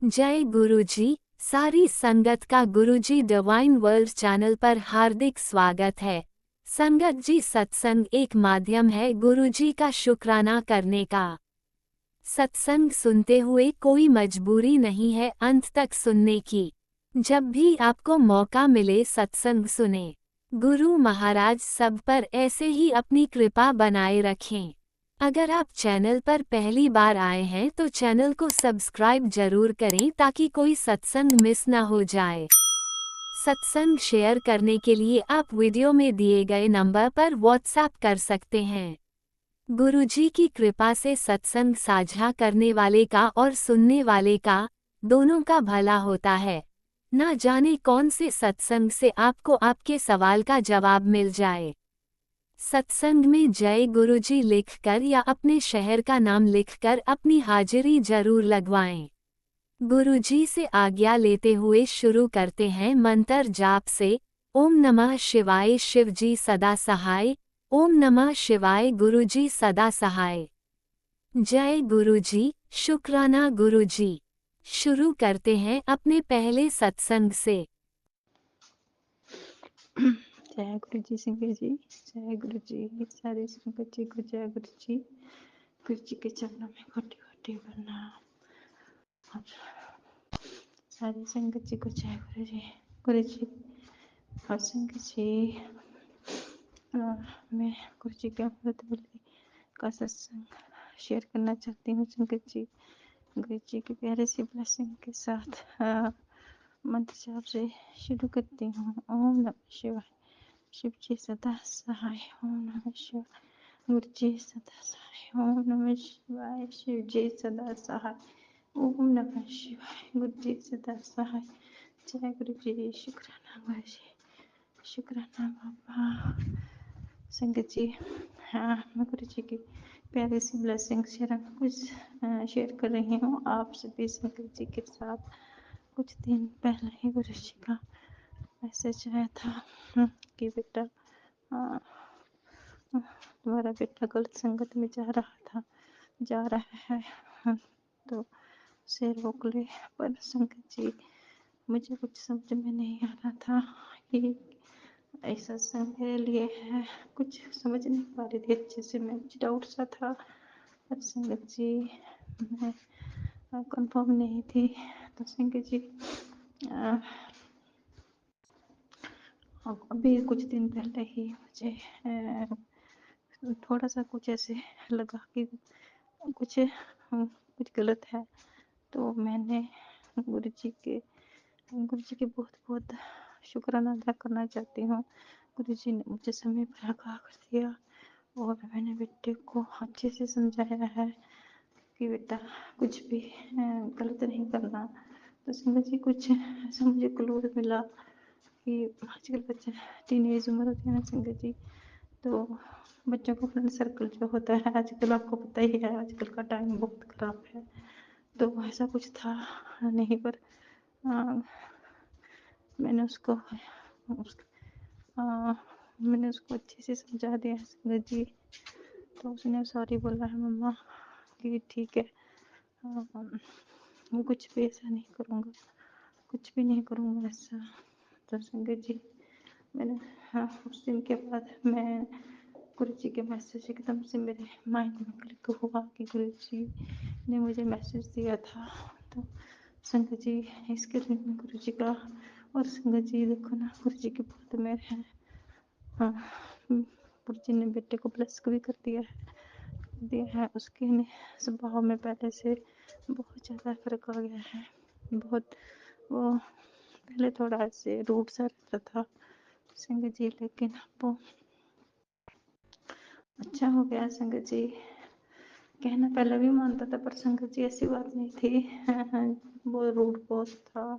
जय गुरुजी। सारी संगत का गुरुजी डिवाइन वर्ल्ड चैनल पर हार्दिक स्वागत है। संगत जी, सत्संग एक माध्यम है गुरुजी का शुक्राना करने का। सत्संग सुनते हुए कोई मजबूरी नहीं है अंत तक सुनने की। जब भी आपको मौका मिले सत्संग सुने। गुरु महाराज सब पर ऐसे ही अपनी कृपा बनाए रखें। अगर आप चैनल पर पहली बार आए हैं तो चैनल को सब्सक्राइब जरूर करें ताकि कोई सत्संग मिस ना हो जाए। सत्संग शेयर करने के लिए आप वीडियो में दिए गए नंबर पर व्हाट्सएप कर सकते हैं। गुरुजी की कृपा से सत्संग साझा करने वाले का और सुनने वाले का दोनों का भला होता है। ना जाने कौन से सत्संग से आपको आपके सवाल का जवाब मिल जाए। सत्संग में जय गुरुजी लिखकर या अपने शहर का नाम लिखकर अपनी हाजिरी जरूर लगवाएं। गुरुजी से आज्ञा लेते हुए शुरू करते हैं मंत्र जाप से। ओम नमः शिवाय शिवजी सदा सहाय। ओम नमः शिवाय गुरुजी सदा सहाय। जय गुरुजी, शुक्राना गुरुजी। शुरू करते हैं अपने पहले सत्संग से। जय गुरु जी सिंह जी, जय गुरु जी। सारे संगत जी को जय गुरु जी के चरणों में कोटि कोटि प्रणाम। सारी संगत जी को जय गुरु जी और संगत जी। मैं गुरु जी के अमृत वेले का सत्संग शेयर करना चाहती हूँ संगत जी। गुरु जी के प्यारे सी ब्लेसिंग के साथ मंत्र जाप से शुरू करती हूँ। ओम नमः शिवाय शिव जी सदा सहाय। ओम नमः शिवाय गुरु जी सदा सहाय। ओम नमः शिवाय शिव जी सदा सहाय। ओम नमः शिवाय गुरु जी सदा सहाय। जय गुरु जी, शुक्राना गुरु जी, शुक्राना बाबा। संगत जी, हाँ, मैं गुरु जी की प्यारी सी ब्लेसिंग शेयर कर रही हूँ आप सभी संगत जी के साथ। कुछ दिन पहले ही गुरु जी का मैसेज आया था कि बेटा तुम्हारा बेटा गलत संगत में जा रहा है तो उसे रोक ले। पर संगत जी, मुझे कुछ समझ में नहीं आ रहा था कि ऐसा सब मेरे लिए है। कुछ समझ नहीं पा रही थी अच्छे से, मैं कुछ डाउट सा था। पर संगत जी, मैं कंफर्म नहीं थी। तो संगत जी, अभी कुछ दिन पहले ही मुझे थोड़ा सा कुछ ऐसे लगा कि कुछ गलत है। तो मैंने गुरु जी के बहुत बहुत शुक्राना अदा करना चाहती हूँ। गुरु जी ने मुझे समय पर आगाह कर दिया और मैंने बेटे को अच्छे से समझाया है कि बेटा कुछ भी गलत नहीं करना। तो संगत जी, कुछ ऐसा मुझे क्लू मिला कि आजकल बच्चे टीनेज उम्र होती है ना संगत जी, तो बच्चों का फ्रेंड सर्कल जो होता है आजकल, आपको पता ही है आजकल का टाइम बहुत खराब है। तो ऐसा कुछ था नहीं, पर मैंने उसको अच्छे से समझा दिया है संगत जी। तो उसने सॉरी बोला है मम्मा कि ठीक है, मैं कुछ भी ऐसा नहीं करूँगा, कुछ भी नहीं करूँगा ऐसा। तो संगत जी, मैंने उस दिन के बाद मैं गुरु जी के मैसेज एकदम से मेरे माइंड में क्लिक हुआ कि गुरु जी ने मुझे मैसेज दिया था। तो संगत जी, इसके लिए मैं गुरु जी का, और संगत जी देखो ना, गुरु जी की बहुत मेहर है। गुरु जी ने बेटे को ब्लेस भी कर दिया है। उसके स्वभाव में पहले से बहुत ज़्यादा फर्क आ गया है। बहुत, वो पहले थोड़ा ऐसे रूड सा रहता था संगत जी, लेकिन अब वो अच्छा हो गया संगत जी। कहना पहले भी मानता था, पर संगत जी ऐसी बात नहीं थी। वो रूड बहुत था,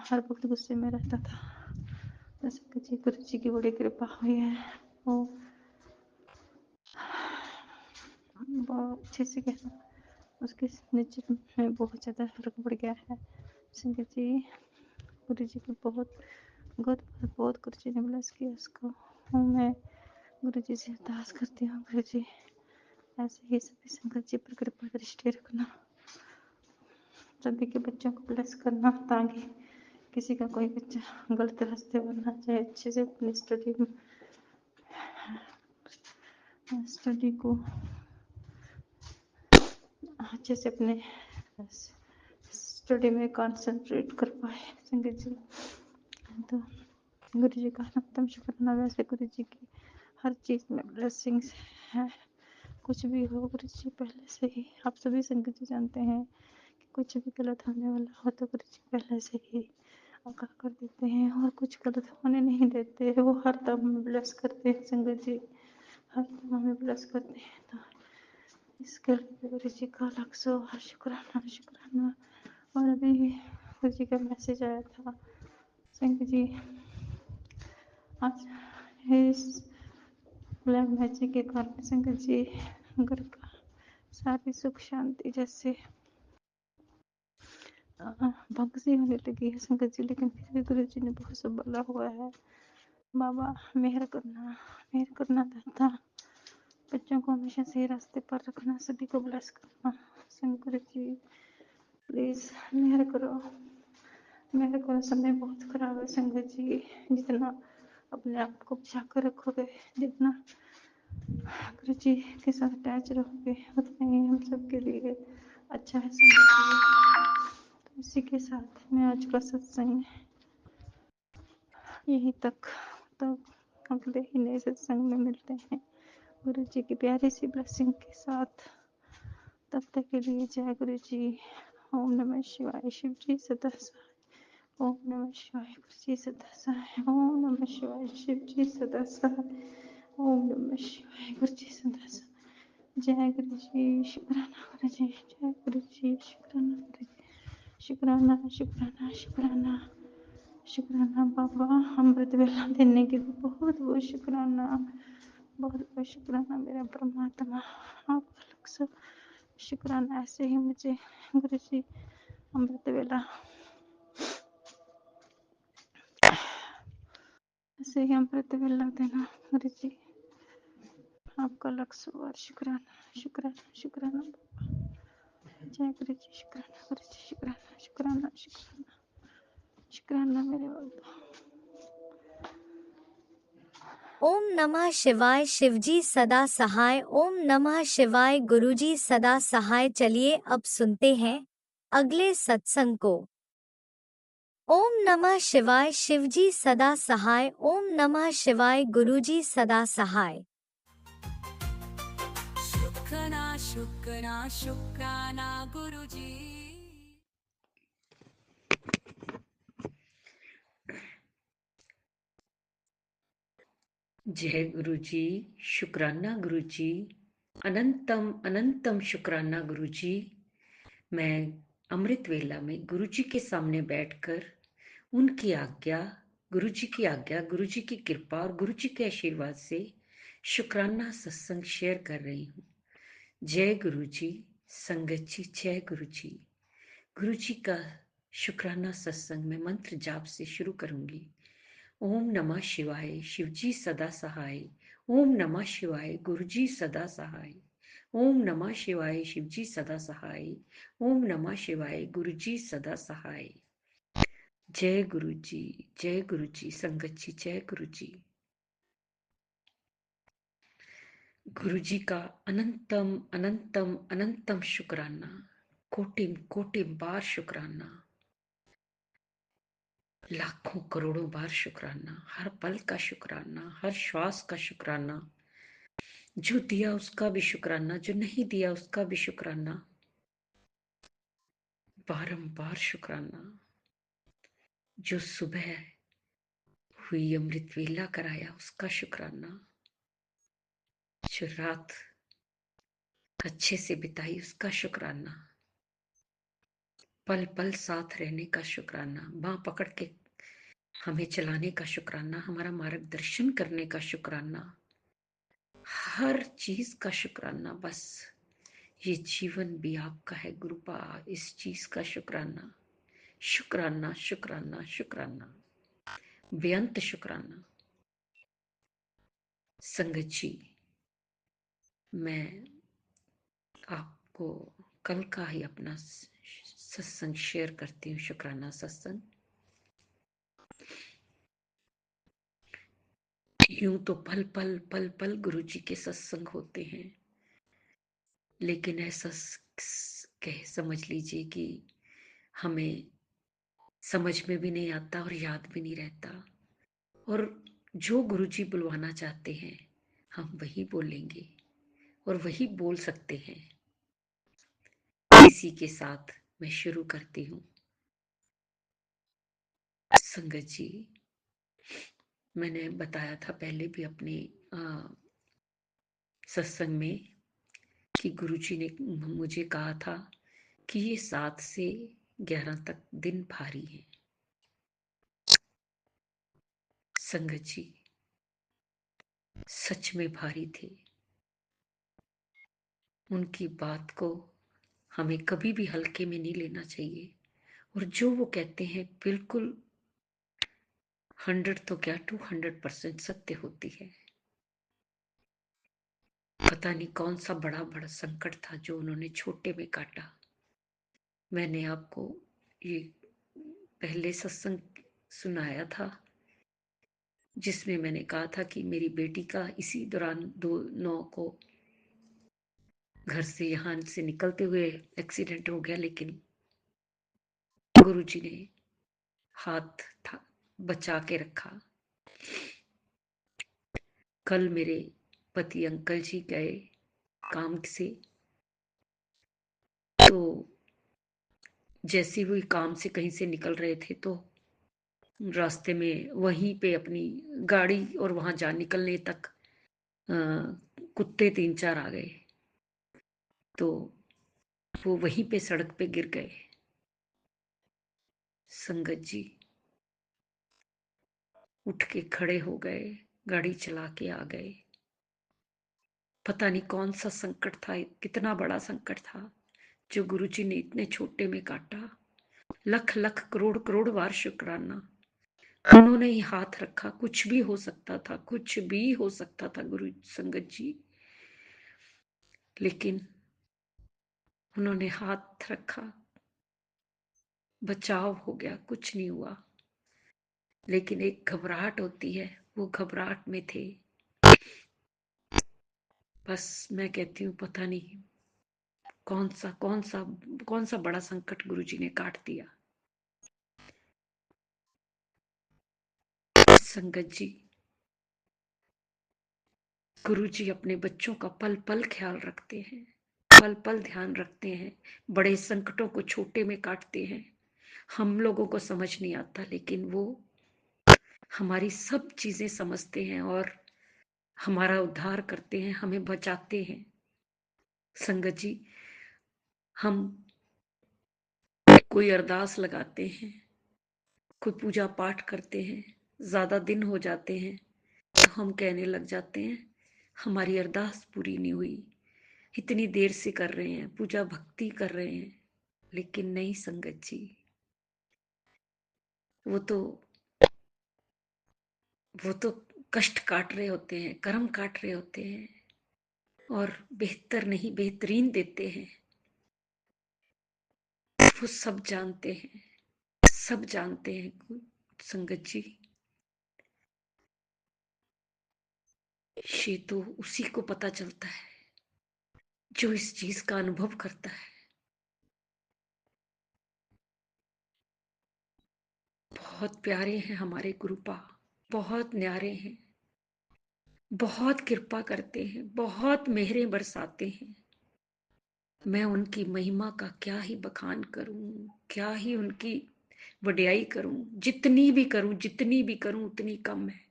हर वक्त गुस्से में रहता था। तो संगत जी, गुरु जी की बड़ी कृपा हुई है। वो अच्छे से कहना, उसके नेचर में बहुत ज़्यादा फर्क पड़ गया है संगत जी। गुरु जी की बहुत बहुत बहुत गुरु जी ने ब्लेस किया उसको। मैं गुरु जी से अरदास करती हूँ, गुरु जी ऐसे ही सभी संगत जी पर कृपा दृष्टि रखना। सभी के बच्चों को ब्लेस करना, ताकि किसी का कोई बच्चा गलत रास्ते पर ना जाए, अच्छे से अपनी स्टडी को अच्छे से अपने स्टडी में कंसंट्रेट कर पाए। संगत जी, तो गुरु जी का अनंतम शुक्राना। वैसे गुरु जी की हर चीज़ में ब्लेसिंग्स है, कुछ भी हो गुरु जी पहले से ही, आप सभी संगत जी जानते हैं कि कुछ भी गलत होने वाला हो तो गुरु जी पहले से ही आगाह कर देते हैं और कुछ गलत होने नहीं देते। वो हर दम में ब्लेस करते हैं संगत जी, हर दम हमें ब्लेस करते हैं। तो इसके लिए गुरु जी का लाख सौ शुक्राना शुक्राना। और अभी गुरु जी का मैसेज आया था संगत जी, आज इस ब्लैक मैजिक के कारण संगत जी घर का सारी सुख शांति जैसे भंग सी होने लगी है संगत जी, लेकिन फिर भी गुरु जी ने बहुत संभाला हुआ है। बाबा मेहर करना दाता, बच्चों को हमेशा सही रास्ते पर रखना, सभी को ब्लेस करना। शंकर जी प्लीज मेहर करो समय बहुत खराब है संगत जी, जितना अपने आप को बचा कर रखोगे, जितना गुरु जी के साथ अटैच रहोगे, उतना ही हम सबके लिए अच्छा है संगत जी। तो इसी के साथ मैं आज का सत्संग यहीं तक, तो अगले ही नए सत्संग में मिलते हैं गुरु जी की प्यारी सी ब्लेसिंग के साथ। तब तक के लिए जय गुरु जी। ओम नमः शिवाय। शिव जी सदा सहाय। ओम नमः शिवाय। गुरु जी सदा सहाय। ओम नमः शिवाय। शिव जी सदा सहाय। ओम नमः शिवाय। गुरु जी सदा सहाय। जय गुरु जी। शुक्राना गुरु जी। जय गुरु जी। शुक्राना गुरु जी। शुक्राना शुक्राना शुक्राना शुक्राना बाबा, अमृत वेला देने के लिए बहुत बहुत शुक्राना, बहुत बहुत शुक्राना मेरा परमात्मा, आपका अलग से शुक्राना। ऐसे ही मुझे गुरु जी अमृत वेला, ऐसे ही अमृत वेला देना गुरु जी, आपका अलग से शुक्राना शुक्राना शुक्राना। जय गुरु जी। शुक्राना गुरु जी। शुक्राना शुक्राना शुक्राना शुक्राना मेरे बाबा। ओम नमः शिवाय। शिवजी सदा सहाय। ओम नमः शिवाय। गुरुजी सदा सहाय। चलिए अब सुनते हैं अगले सत्संग को। ओम नमः शिवाय। शिवजी सदा सहाय। ओम नमः शिवाय। गुरुजी सदा सहाय। शुक्राना शुक्राना शुक्राना गुरुजी। जय गुरु जी। शुक्राना गुरु जी। अनंतम अनंतम शुक्राना गुरु जी। मैं अमृत वेला में गुरु जी के सामने बैठकर उनकी आज्ञा, गुरु जी की आज्ञा, गुरु जी की कृपा और गुरु जी के आशीर्वाद से शुक्राना सत्संग शेयर कर रही हूँ। जय गुरु जी। संगत जी जय गुरु जी। गुरु जी का शुक्राना सत्संग में मंत्र जाप से शुरू करूंगी। ओम नमः शिवाय। शिवजी सदा सहाय। ओम नमः शिवाय। गुरुजी सदा सहाय। ओम नमः शिवाय। शिवजी सदा सहाय। ओम नमः शिवाय। गुरुजी सदा सहाय। जय गुरु जी। जय गुरु जी। संगत जी जय गुरु जी। गुरु जी का अनंतम अनंतम अनंतम शुक्राना, कोटिम कोटिम बार शुक्राना, लाखों करोड़ों बार शुक्राना, हर पल का शुक्राना, हर श्वास का शुक्राना, जो दिया उसका भी शुक्राना, जो नहीं दिया उसका भी शुक्राना, बारंबार शुक्राना। जो सुबह हुई अमृत वेला कराया उसका शुक्राना, जो रात अच्छे से बिताई उसका शुक्राना, पल पल साथ रहने का शुक्राना, बाँ पकड़ के हमें चलाने का शुक्राना, हमारा मार्गदर्शन करने का शुक्राना, हर चीज का शुक्राना। बस ये जीवन भी आपका है गुरुपा, इस चीज का शुक्राना, शुक्राना शुक्राना शुक्राना, बेअंत शुक्राना। संगत जी, मैं आपको कल का ही अपना सत्संग शेयर करती हूँ, शुक्राना सत्संग। यूं तो पल पल पल पल गुरु जी के सत्संग होते हैं, लेकिन ऐसा कह समझ लीजिए कि हमें समझ में भी नहीं आता और याद भी नहीं रहता। और जो गुरु जी बुलवाना चाहते हैं हम वही बोलेंगे और वही बोल सकते हैं। इसी के साथ मैं शुरू करती हूँ। संगत जी, मैंने बताया था पहले भी अपने सत्संग में कि गुरु जी ने मुझे कहा था कि ये 7 से 11 तक दिन भारी है। संगत जी सच में भारी थे। उनकी बात को हमें कभी भी हल्के में नहीं लेना चाहिए, और जो वो कहते हैं बिल्कुल 100 तो क्या 200% सत्य होती है। पता नहीं कौन सा बड़ा बड़ा संकट था जो उन्होंने छोटे में काटा। मैंने आपको ये पहले सत्संग सुनाया था जिसमें मैंने कहा था कि मेरी बेटी का इसी दौरान 2/9 को घर से यहाँ से निकलते हुए एक्सीडेंट हो गया, लेकिन गुरुजी ने हाथ बचा के रखा। कल मेरे पति अंकल जी गए काम से, तो जैसे हुई काम से कहीं से निकल रहे थे तो रास्ते में वहीं पे अपनी गाड़ी और वहां जा निकलने तक कुत्ते 3-4 आ गए, तो वो वहीं पे सड़क पे गिर गए। संगत जी उठ के खड़े हो गए, गाड़ी चला के आ गए। पता नहीं कौन सा संकट था, कितना बड़ा संकट था जो गुरुजी ने इतने छोटे में काटा। लख लख करोड़ करोड़ बार शुक्राना। उन्होंने ही हाथ रखा। कुछ भी हो सकता था, कुछ भी हो सकता था गुरु संगत जी, लेकिन उन्होंने हाथ रखा, बचाव हो गया, कुछ नहीं हुआ। लेकिन एक घबराहट होती है, वो घबराहट में थे। बस मैं कहती हूँ पता नहीं कौन सा बड़ा संकट गुरुजी ने काट दिया। संगत जी, गुरुजी अपने बच्चों का पल पल ख्याल रखते हैं, पल पल ध्यान रखते हैं, बड़े संकटों को छोटे में काटते हैं। हम लोगों को समझ नहीं आता, लेकिन वो हमारी सब चीजें समझते हैं और हमारा उद्धार करते हैं, हमें बचाते हैं। संगत जी, हम कोई अरदास लगाते हैं, कोई पूजा पाठ करते हैं, ज्यादा दिन हो जाते हैं तो हम कहने लग जाते हैं हमारी अरदास पूरी नहीं हुई, इतनी देर से कर रहे हैं, पूजा भक्ति कर रहे हैं। लेकिन नहीं संगत जी, वो तो कष्ट काट रहे होते हैं, कर्म काट रहे होते हैं और बेहतर नहीं बेहतरीन देते हैं। वो सब जानते हैं, सब जानते हैं संगत जी। ये तो उसी को पता चलता है जो इस चीज का अनुभव करता है। बहुत प्यारे हैं हमारे गुरुपा, बहुत न्यारे हैं, बहुत कृपा करते हैं, बहुत मेहरें बरसाते हैं। मैं उनकी महिमा का क्या ही बखान करूं, क्या ही उनकी वड्याई करूं। जितनी भी करूं उतनी कम है।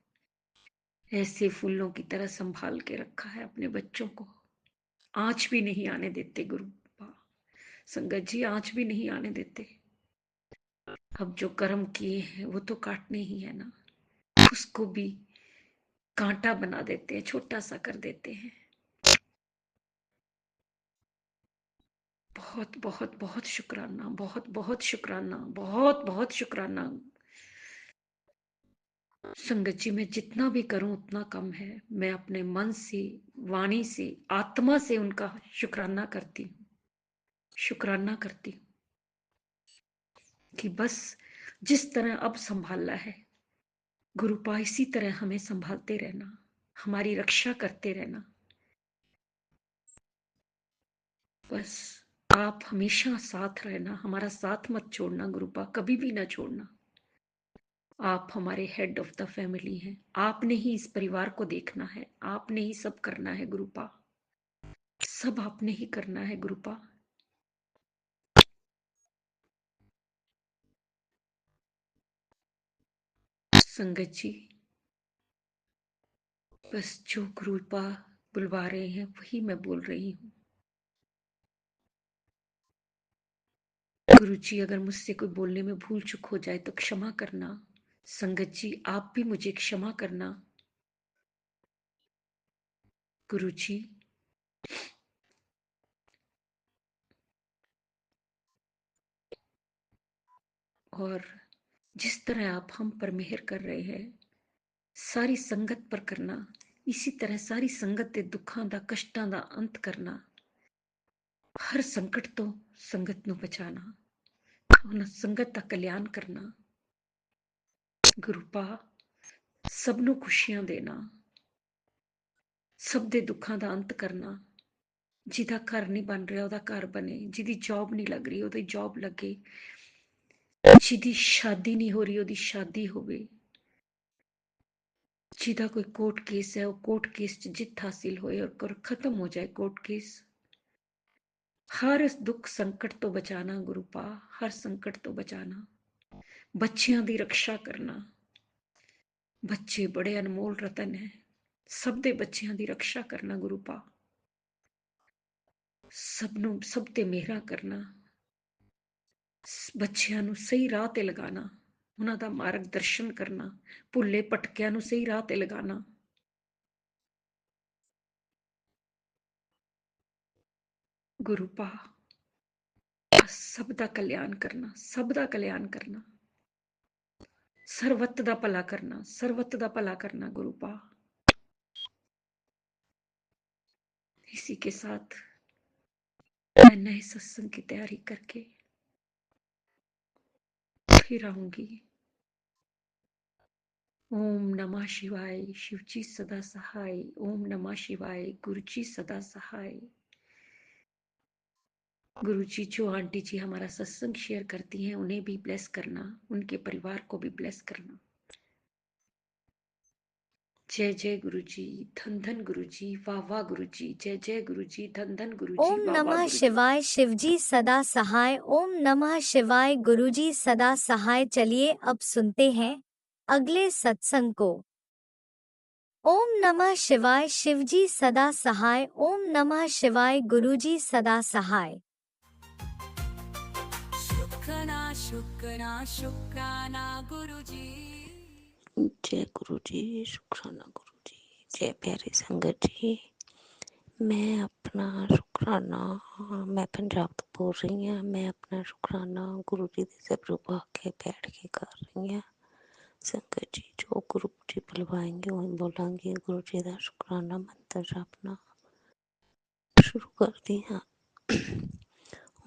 ऐसे फूलों की तरह संभाल के रखा है अपने बच्चों को, आंच भी नहीं आने देते गुरु संगत जी, आंच भी नहीं आने देते। अब जो कर्म किए हैं वो तो काटने ही है ना, उसको भी कांटा बना देते हैं, छोटा सा कर देते हैं। बहुत बहुत बहुत शुक्राना, बहुत बहुत शुक्राना, बहुत बहुत शुक्राना। संगत जी, मैं जितना भी करूं उतना कम है। मैं अपने मन से, वाणी से, आत्मा से उनका शुक्राना करती हूँ, शुक्राना करती हूँ। कि बस जिस तरह अब संभालना है गुरुपा, इसी तरह हमें संभालते रहना, हमारी रक्षा करते रहना। बस आप हमेशा साथ रहना, हमारा साथ मत छोड़ना गुरुपा, कभी भी ना छोड़ना। आप हमारे हेड ऑफ द फैमिली हैं, आपने ही इस परिवार को देखना है, आपने ही सब करना है गुरुपा, सब आपने ही करना है गुरुपा। संगत जी, बस जो गुरुपा बुलवा रहे हैं वही मैं बोल रही हूँ। गुरु जी, अगर मुझसे कोई बोलने में भूल चूक हो जाए तो क्षमा करना। संगत जी, आप भी मुझे क्षमा करना। गुरु जी, और जिस तरह आप हम पर मेहर कर रहे हैं सारी संगत पर करना, इसी तरह सारी संगत के दुखों का कष्टों का अंत करना। हर संकट तो संगत ਨੂੰ बचाना, ਉਹਨਾਂ संगत का कल्याण करना। गुरुपा, सब ਨੂੰ खुशियां देना, सब दे दुखों का अंत करना। जिदा घर नहीं बन रहा ਉਹਦਾ घर बने, जिदी जॉब नहीं लग रही ਉਹਦੀ जॉब लगे, जिदी शादी नहीं हो रही ਉਹਦੀ शादी होवे, जिदा कोई कोर्ट केस है वो कोर्ट केस च जित हासिल होए और खत्म हो जाए कोर्ट केस। हर दुख संकट तो बचाना गुरुपा, हर संकट तो बचाना। बच्चियां दी रक्षा करना, बच्चे बड़े अनमोल रतन है, सब दे बच्चियां दी रक्षा करना गुरुपा। सबनों सब ते मेहरा करना, बच्चियां नू सही राह ते लगाना, उन्हां दा मार्गदर्शन करना, भुल्ले भटकियां नू सही राह ते लगाना। गुरुपा, सब दा कल्याण करना, सब दा कल्याण करना, सर्वत दा भला करना, सर्वत दा भला करना गुरुपा। इसी के साथ मैं नए सत्संग की तैयारी करके फिर आऊंगी। ओम नमः शिवाय, शिवजी सदा सहाय। ओम नमः शिवाय, गुरुजी सदा सहाय। गुरुजी, जो आंटी जी हमारा सत्संग शेयर करती हैं उन्हें भी ब्लेस करना, उनके परिवार को भी ब्लेस करना। जय जय गुरुजी, धन धन गुरुजी, वाह वाह गुरुजी, जय जय गुरुजी, धन धन गुरुजी, ओम वाह वाह नमः गुरुजी। शिवाय, शिवजी सदा सहाय। ओम नमः शिवाय, गुरुजी सदा सहाय। चलिए अब सुनते हैं अगले सत्संग को। ओम नमः शिवाय, शिवजी सदा सहाय। ओम नमः शिवाय, गुरुजी सदा सहाय। शुक्राना शुक्राना शुक्राना गुरुजी। जय गुरु जी, शुक्राना गुरु जी। जय प्यारी संगत जी। मैं अपना शुक्राना, मैं पंजाब तो बोल रही हूँ, मैं अपना शुक्राना गुरु जी के सिर पा के बैठ के कर रही हूँ। संगत जी जो गुरु जी बुलवाएंगे वही बोलेंगे। गुरु जी का शुक्राना मंत्र जपना शुरू करती हूँ।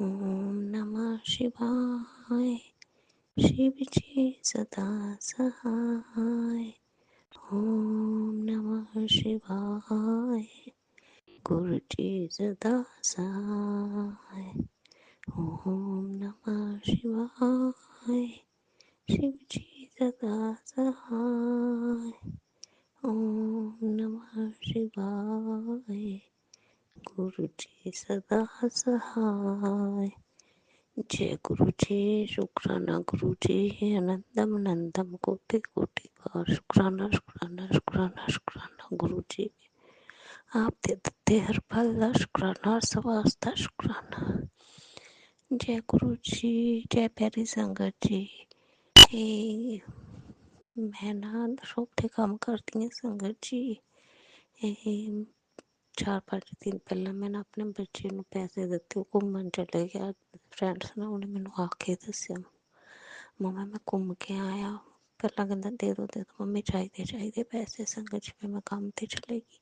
ओम नमः शिवाय, शिव जी सदा सहाय। ओम नमः शिवाय, गुरु जी सदा सहाय। ओम नमः शिवाय, शिव जी सदा सहाय। ओम नमः शिवाय, गुरु जी सदा सहाय। जय गुरु जी, शुक्राना गुरु जी, अनंतम अनंतम कोटि कोटि बार शुक्राना शुक्राना शुक्राना शुक्राना गुरु जी। आप दे देते हर पल दा शुक्राना, सवास्ता शुक्राना। जय गुरु जी, जय प्यारी संगत जी। ए मैं ना शॉप ते काम करती हूँ संगत जी। ए 4-5 दिन पहले मैंने अपने बच्चे ਨੂੰ पैसे ਦਿੱਤੇ, ਉਹ ਘੁੰਮਣ ਚਲੇ ਗਿਆ फ्रेंड्स ने। उन्हें मैंने आके दस्या मम्मा मैं घूम के आया। पहला कहता दे दो मम्मी, चाहिए पैसे। संगत जी फिर मैं काम ते चले गई,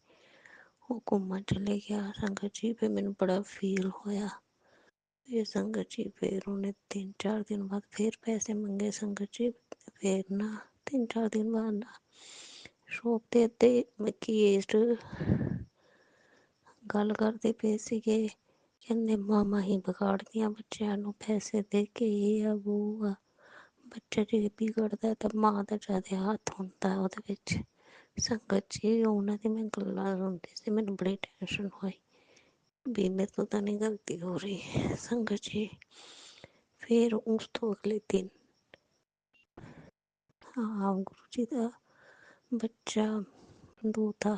वो घूमन चले गया संगत जी। फिर मैनू बड़ा फील होया फिर संगत जी फिर उन्हें 3-4 दिन बाद फिर पैसे मंगे संगत जी। फिर ना 3-4 दिन बाद ना शॉप ते अद्धे मिकी एस्ट गल करदे पे सीगे, कहंदे मामा ही बिगाड़दियां बच्चों नूं पैसे दे के, ये आ वो आ। बच्चा जे बिगड़दा है तां मां दा ज्यादा हत्थ हुंदा है ओहदे विच। संगत जी उन्हां दी मैं गल्लां सुनदी सी, मैनूं बड़ी टेंशन होई भी मेरे तो तां नहीं गलती हो रही संगत जी। फिर उस तो अगले दिन हाँ गुरु जी दा बच्चा दो था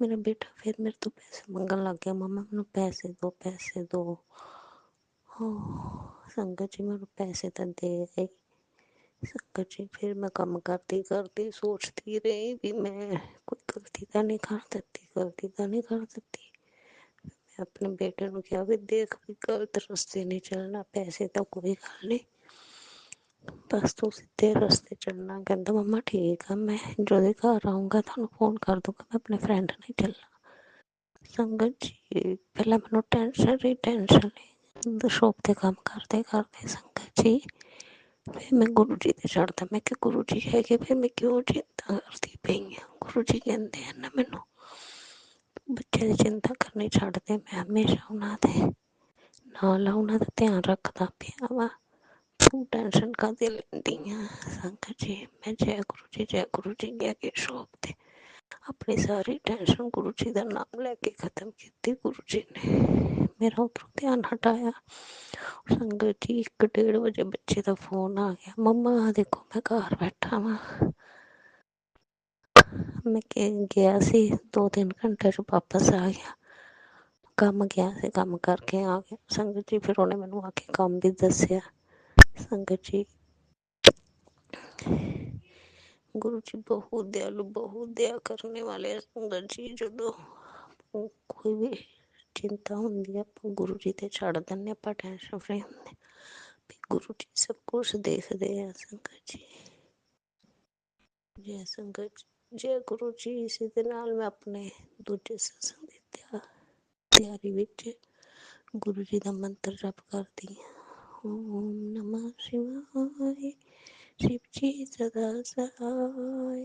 मेरा बेटा। फिर मेरे तो पैसे मंगन लग गया, मम्मा मैनू पैसे दो पैसे दो। संगत जी मैनू पैसे तो दे गई संगत जी। फिर मैं कम करती करती सोचती रही भी मैं कोई गलती तो नहीं कर देती, गलती तो नहीं कर देती। मैं अपने बेटे को क्या भी देख भी गलत रास्ते नहीं चलना, पैसे तो कोई गल नहीं, बस तू सीधे रास्ते चलना। कहता मम्मा ठीक है, मैं जो घर आऊँगा थानू फोन कर दूंगा, मैं अपने फ्रेंड नहीं चलना। संगत जी पहले मैनू टेंशन ही शॉप ते काम करते करते संगत जी। फिर मैं गुरु जी ते चढ़ता, मैं कि गुरु जी है कि फिर मैं क्यों चिंता करती पई हां। गुरु जी कहंदे हैं ना मैनू बच्चे दी चिंता करनी छड्ड दे, मैं हमेशा उन्हां दे नाल उन्हां दा ध्यान रखदा पिया वा, तू टेंशन काहदी लैंदी आ। संगत जी मैं जय गुरु जी कह के शॉप ते अपनी सारी टेंशन गुरु जी का नाम लैके खत्म की। गुरु जी ने मेरा उधरों ध्यान हटाया। संगत जी 1-1:30 बजे बच्चे का फोन आ गया, मम्मा देखो मैं घर बैठा वहाँ। मैं गया सी 2-3 घंटे च वापस आ गया, कम गया से कम करके आ गया। संगत जी फिर उन्हें मैनू आके कम भी दसिया। संगत जी गुरु जी बहुत दयालु, बहुत दया करने वाले हैं। संगत जी जो कोई भी चिंता होंदी है आपां गुरु जी ते छड़ दिन्ने, आपां टेंशन फ्री होंदे भी गुरु जी सब कुछ देखदे हैं। संगत जी जय संगत जी, जय गुरु जी। इसी दे नाल मैं अपने दूजे सत्संग दी तैयारी विच गुरु जी दा मंत्र जप करदी हां। ओम नमः शिवाय, शिव जी सदा सहाय।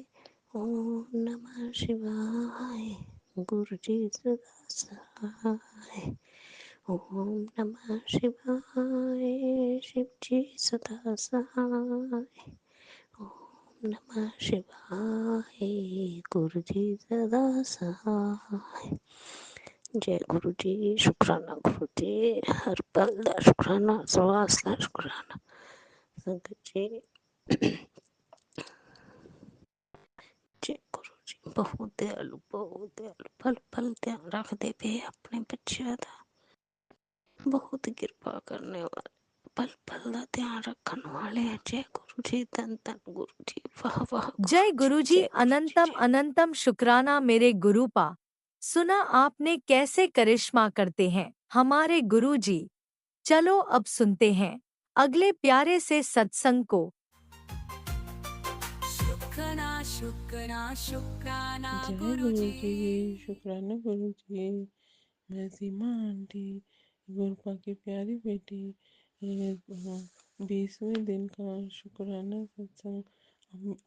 ओम नमः शिवाय, गुरु जी सदा सहाय। ओम नमः शिवाय, शिव जी सदा सहाय। ओम नमः शिवाय, गुरु जी सदा सहाय। जय गुरु जी, शुक्राना गुरु जी, हर पल दा शुक्राना, श्वास दा शुक्राना। संगत जी जय गुरु जी, बहुत दयालु पल पल ध्यान रखते पे अपने बच्चों का, बहुत कृपा करने वाले, पल पल का ध्यान रखने वाले हैं। जय गुरु जी, धन धन गुरु जी, वाह वाह जय गुरु जी, गुरुजी, जय गुरु जी अनंतम जय। अनंतम शुक्राना मेरे गुरुपा। सुना आपने कैसे करिश्मा करते हैं हमारे गुरुजी। चलो अब सुनते हैं अगले प्यारे से सत्संग को। शुक्राना शुक्राना शुक्राना जय गुरु गुरु जी। जी, शुक्राना गुरु जी। मैं सीमा आंटी, गुरपा की प्यारी बेटी, ये 20वें दिन का शुक्राना सत्संग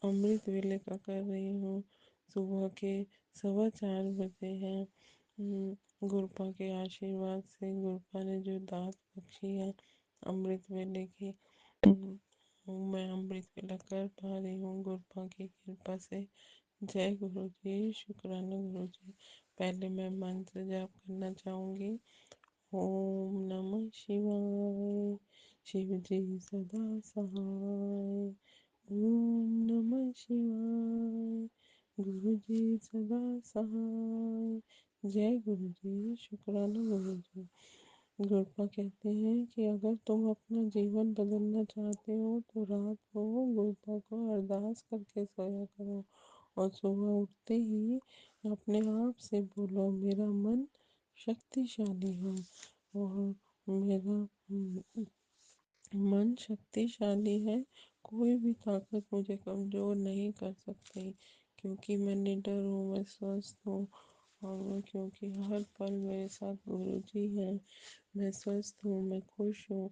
अमृत वेले का कर रही हूँ। सुबह के 4:15 बजे हैं। गुरपा के आशीर्वाद से गुरपा ने जो दात बख्शी है अमृत वेले की, मैं अमृत वेला कर पा रही हूँ गुरपा की कृपा से। जय गुरु जी, शुक्राना गुरु जी। पहले मैं मंत्र जाप करना चाहूँगी। ओम नमः शिवाय, शिव जी सदा सहाय। ओम नमः शिवाय, गुरु जी सदा सहाय। जय गुरु जी, शुक्राना गुरु जी। गुरपा कहते हैं कि अगर तुम अपना जीवन बदलना चाहते हो तो रात को गुरपा को अरदास करके सोया करो और सुबह उठते ही अपने आप से बोलो मेरा मन शक्तिशाली है और मेरा मन शक्तिशाली है, कोई भी ताकत मुझे कमज़ोर नहीं कर सकती, क्योंकि मैं निडर हूँ, मैं स्वस्थ हूँ दिखाऊंगा, क्योंकि हर पल मेरे साथ गुरु जी हैं। मैं स्वस्थ हूँ, मैं खुश हूँ,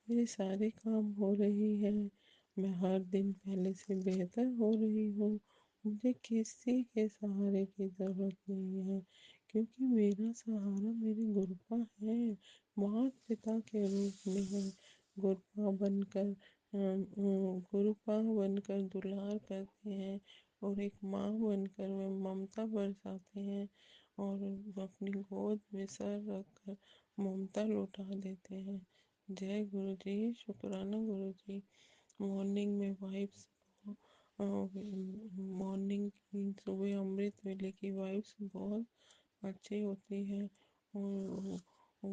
मेरे सारे काम हो रही हैं, मैं हर दिन पहले से बेहतर हो रही हूँ। मुझे किसी के सहारे की ज़रूरत नहीं है, क्योंकि मेरा सहारा मेरे गुरुपा है, माता पिता के रूप में है। गुरुपा बनकर गुरुपा बनकर दुलार करते हैं, और एक माँ बनकर वे ममता बरसाते हैं, और अपनी गोद में सर रखकर ममता लुटा देते हैं। जय गुरु जी, शुक्राना गुरु जी। मॉर्निंग में वाइब्स, मॉर्निंग सुबह अमृत वेले की वाइब्स बहुत अच्छी होती है, और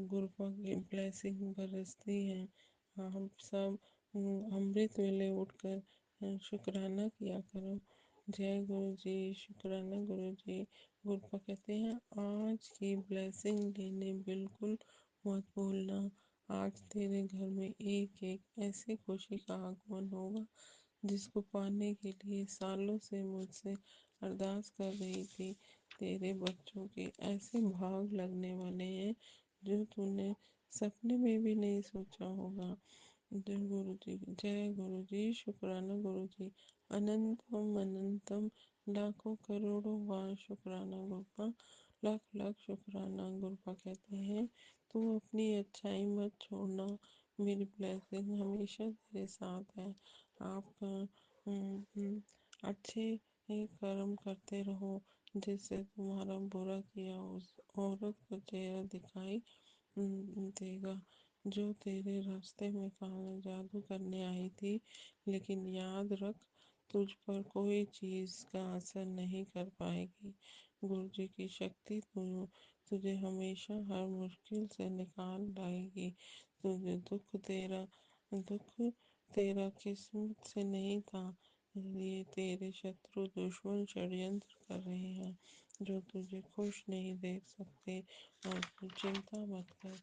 गुरुपा की ब्लेसिंग बरसती है। हम सब अमृत वेले उठकर शुक्राना किया करो। जय गुरु जी, शुक्राना गुरु जी। गुरुपा कहते हैं आज की ब्लेसिंग लेने बिल्कुल मत भूलना। आज तेरे घर में एक एक ऐसी खुशी का आगमन होगा जिसको पाने के लिए सालों से मुझसे अरदास कर रही थी। तेरे बच्चों के ऐसे भाग लगने वाले हैं जो तूने सपने में भी नहीं सोचा होगा। जय गुरु जी, जय गुरु जी, शुक्राना गुरु जी। अनंतम अनंतम लाखों करोड़ों बार शुक्राना गुरुपा, लाख लाख शुक्राना। गुरुपा कहते हैं तू अपनी अच्छाई मत छोड़ना, मेरी ब्लेसिंग हमेशा तेरे साथ है। आप अच्छे कर्म करते रहो, जिससे तुम्हारा बुरा किया उस औरत को चेहरा दिखाई देगा, जो तेरे रास्ते में काला जादू करने आई थी। लेकिन याद रख, तुझ पर कोई चीज़ का असर नहीं कर पाएगी। गुरु जी की शक्ति तुझे हमेशा हर मुश्किल से निकाल लाएगी। तुझे दुख तेरा किस्मत से नहीं था, ये तेरे शत्रु दुश्मन षड्यंत्र कर रहे हैं, जो तुझे खुश नहीं देख सकते। और तू चिंता मत कर,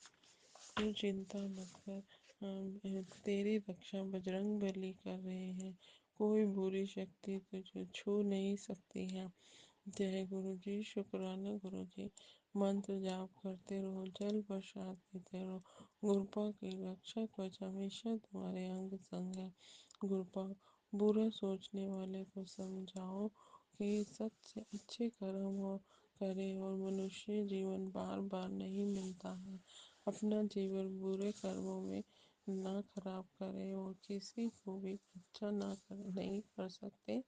तू चिंता मत कर, तेरी रक्षा बजरंग बली कर रहे हैं। कोई बुरी शक्ति तुझे छू नहीं सकती है। जय गुरु जी, शुक्राना गुरु जी। मंत्र जाप करते रहो, जल प्रसाद पीते रहो। गुरुपा की रक्षा कवच हमेशा तुम्हारे अंग संग है। गुरुपा बुरा सोचने वाले को समझाओ कि सच से अच्छे कर्म और करे, और मनुष्य जीवन बार बार नहीं मिलता है। अपना जीवन बुरे कर्मों में ना खराब करें, और किसी को भी अच्छा नहीं कर सकते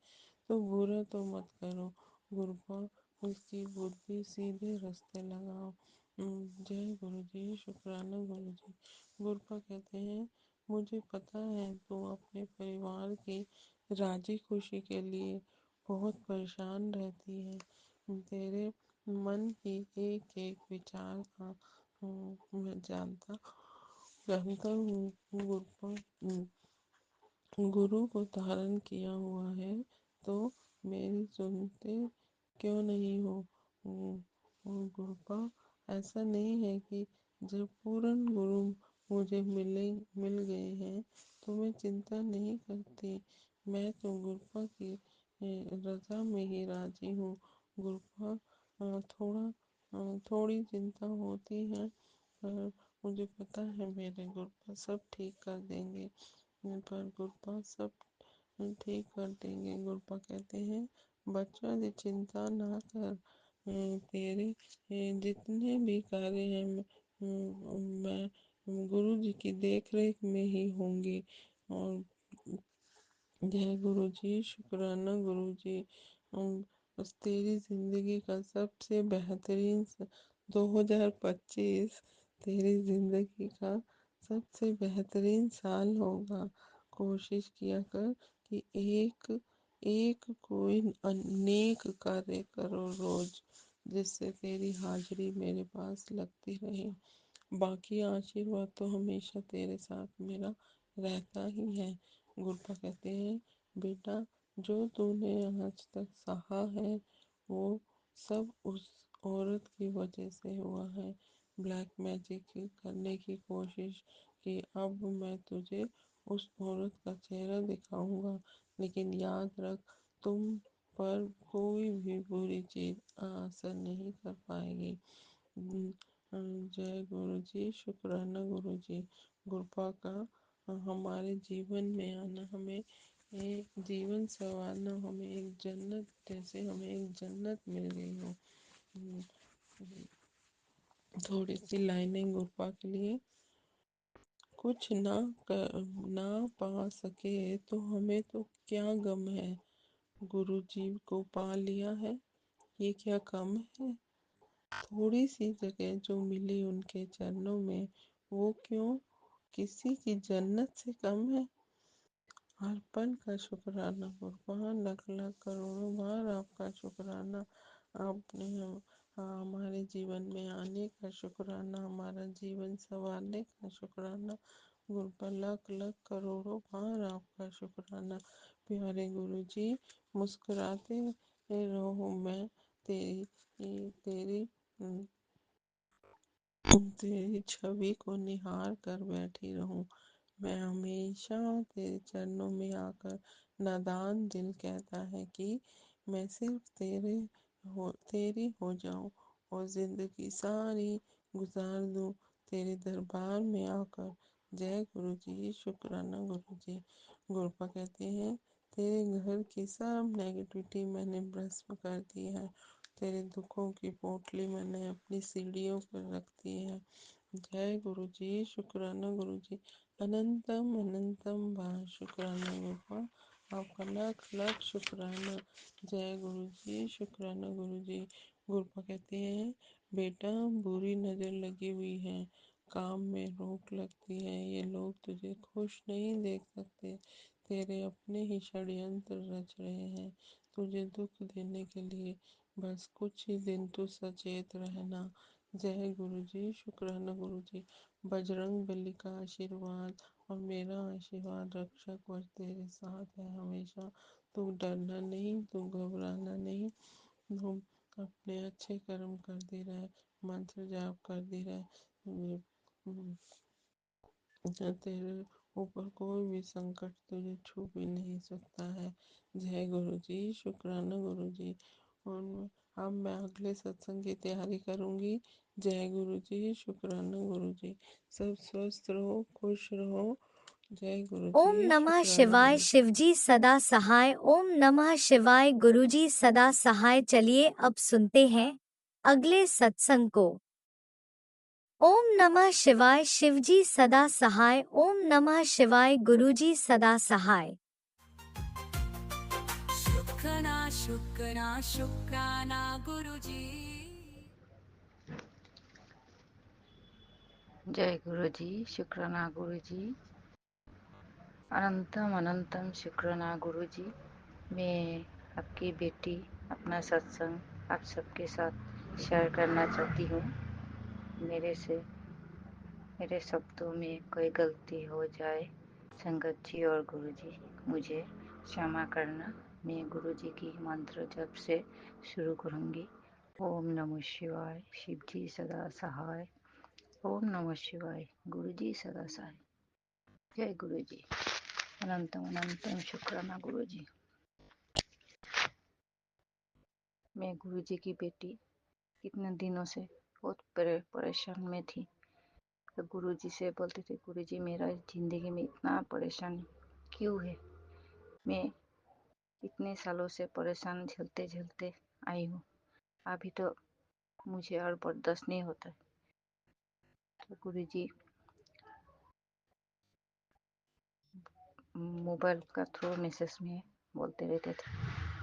तो बुरा तो मत करो। गुरुपा उसकी बुद्धि सीधे रास्ते लगाओ। जय गुरु जी, शुक्राना गुरु जी। गुरुपा कहते हैं मुझे पता है तू अपने परिवार की राजी खुशी के लिए बहुत परेशान रहती है। तेरे मन की एक एक विचार का मैं जानता हूँ। गुरु को धारण किया हुआ है तो मेरी सुनते क्यों नहीं हो। गुरुपा ऐसा नहीं है कि जब पूर्ण गुरु मुझे मिल गए हैं तो मैं चिंता नहीं करती। मैं तो गुरुपा की रजा में ही राजी हूँ। गुरुपा थोड़ी चिंता होती है, पर मुझे पता है मेरे गुरुपा सब ठीक कर देंगे। पर गुरुपा सब ठीक कर देंगे। गुरुपा कहते हैं बच्चा जी चिंता ना कर, तेरे जितने भी कार्य हैं मैं गुरु जी की देख रेख में ही होंगे। और जय गुरु जी, शुक्राना गुरु जी। बस तेरी जिंदगी का सबसे बेहतरीन 2025 तेरी जिंदगी का सबसे बेहतरीन साल होगा। कोशिश किया कर कि एक एक कोई अनेक कार्य करो रोज, जिससे तेरी हाजिरी मेरे पास लगती रहे। बाकी आशीर्वाद तो हमेशा तेरे साथ मेरा रहता ही है। गुरुपा कहते हैं बेटा, जो तूने आज तक सहा है वो सब उस औरत की वजह से हुआ है। ब्लैक मैजिक करने की कोशिश की, अब मैं तुझे उस औरत का चेहरा दिखाऊंगा, लेकिन याद रख पर कोई भी बुरी चीज असर नहीं कर पाएगी। जय गुरु जी, शुक्राना गुरु जी। कृपा का हमारे जीवन में आना, हमें एक जीवन संवारना, हमें एक जन्नत, जैसे हमें एक जन्नत मिल गई हो। थोड़ी सी लाइनें गुरपा के लिए। कुछ ना पा सके तो हमें तो क्या गम है, गुरु जी को पा लिया है, ये क्या कम है। थोड़ी सी जगह जो मिली उनके चरणों में, वो क्यों किसी की जन्नत से कम है। हर पल का शुक्राना कुर्बान, लाख लाख करोड़ों बार आपका शुक्राना। आपने हमारे जीवन में आने का शुक्राना, हमारा जीवन संवारने का शुक्राना। गुरु पर लाख लाख करोड़ों बार आपका शुक्राना। प्यारे गुरु जी, मुस्कुराते रहो, मैं तेरी तेरी तेरी छवि को निहार कर बैठी रहूं। मैं हमेशा तेरे चरणों में आकर, नादान दिल कहता है कि मैं सिर्फ तेरी हो जाऊं और जिंदगी सारी गुजार दूं तेरे दरबार में आकर। जय गुरु जी, शुक्राना गुरु जी। गुरुपा कहते हैं, तेरे घर की सब नेगेटिविटी मैंने भस्म कर दी है। तेरे दुखों की पोटली मैंने अपनी सीढ़ियों पर रख दी है। जय गुरु जी, शुक्राना गुरु जी। अनंतम अनंतम बार शुक्राना गुरुपा, आपका लाख लाख शुक्राना। जय गुरु जी, शुक्राना गुरु जी। गुरुपा कहते हैं, बेटा बुरी नजर लगी हुई है, काम में रोक लगती है, ये लोग तुझे खुश नहीं देख सकते, तेरे अपने ही षड्यंत्र रच रहे हैं तुझे दुख देने के लिए। बस कुछ ही दिन तू सचेत रहना। जय गुरु जी, शुक्राना गुरु जी। बजरंग बली का आशीर्वाद और मेरा आशीर्वाद रक्षक व तेरे साथ है हमेशा। तू डरना नहीं, तू घबराना नहीं, तू अपने अच्छे कर्म करती रहे, मंत्र जाप करती रहे। तेरे ऊपर कोई भी संकट तुझे छू भी नहीं सकता है। जय गुरु जी, शुक्राना गुरु जी। और अब मैं अगले सत्संग की तैयारी करूंगी। जय गुरु जी, शुक्राना गुरु जी। सब स्वस्थ रहो, खुश रहो। जय गुरु ओम जी, नमः शुक्राना शिवाय, गुरु जी। शिवजी सदा सहाय। ओम नमः शिवाय, गुरुजी सदा सहाय। चलिए अब सुनते हैं अगले सत्संग को। ओम नमः शिवाय, शिवजी सदा सहाय। ओम नमः शिवाय, गुरुजी सदा सहाय। शुक्राना शुक्राना शुक्राना गुरुजी। जय गुरु जी, शुक्राना गुरु जी। अनंतम अनंतम शुक्राना गुरु जी। मैं आपकी बेटी अपना सत्संग आप सबके साथ शेयर करना चाहती हूँ। मेरे शब्दों में कोई गलती हो जाए, संगत जी और गुरु जी मुझे क्षमा करना। मैं गुरु जी की मंत्र जप से शुरू करूँगी। ओम नमः शिवाय, शिव जी सदा सहाय। ओम नमः शिवाय, गुरु जी सदा सहाय। जय गुरु जी। अनंतम अनंतम शुक्राना गुरु जी। मैं गुरु जी की बेटी कितने दिनों से बहुत परेशान में थी। तो गुरु जी से बोलती थी, गुरु जी मेरा जिंदगी में इतना परेशान क्यों है। मैं इतने सालों से परेशान झेलते झेलते आई हूँ, अभी तो मुझे और बर्दाश्त नहीं होता। तो गुरु जी मोबाइल का थ्रू मैसेज में बोलते रहते थे,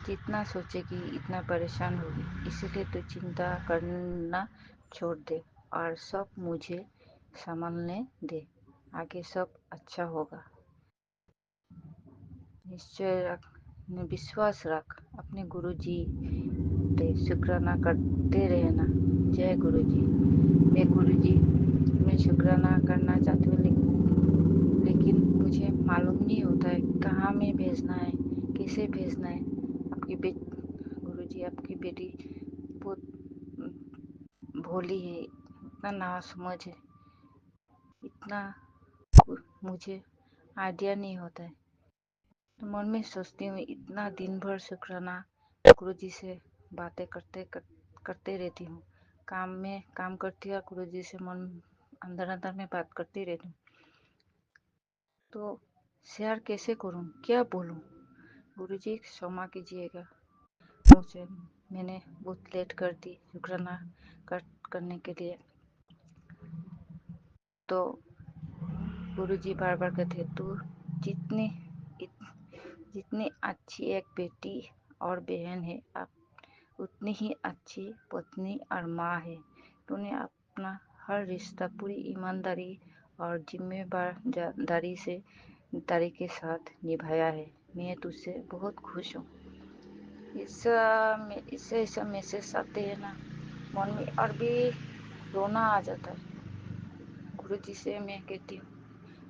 जितना सोचेगी इतना परेशान होगी, इसलिए तो चिंता करना छोड़ दे और सब मुझे संभालने दे, आगे सब अच्छा होगा। निश्चय रख, विश्वास रख, अपने गुरु जी पे शुक्राना करते रहना। जय गुरु जी। मैं शुक्राना करना चाहती हूँ, लेकिन मुझे मालूम नहीं होता है कहाँ में भेजना है, कैसे भेजना है। गुरु जी आपकी बेटी बहुत भोली है, इतना नासमझ है, इतना मुझे आइडिया नहीं होता है। तो मन में सोचती हूँ, इतना दिन भर शुक्राना गुरुजी से बातें करते रहती हूँ। काम में काम करती हूँ और गुरुजी से मन अंदर अंदर में बात करती रहती हूँ। तो शेयर कैसे करूँ, क्या बोलूँ? गुरुजी क्षमा कीजिएगा मुझे, मैंने बहुत लेट कर दी शुक्राना करने के लिए। तो गुरुजी बार बार कहते, तू जितनी जितनी अच्छी एक बेटी और बहन है, आप उतनी ही अच्छी पत्नी और माँ है। तूने अपना हर रिश्ता पूरी ईमानदारी और जिम्मेदारी के साथ निभाया है। मैं तुझसे बहुत खुश हूँ। इससे ऐसा मैसेज आते हैं ना, मन में और भी रोना आ जाता है। गुरुजी से मैं कहती हूँ,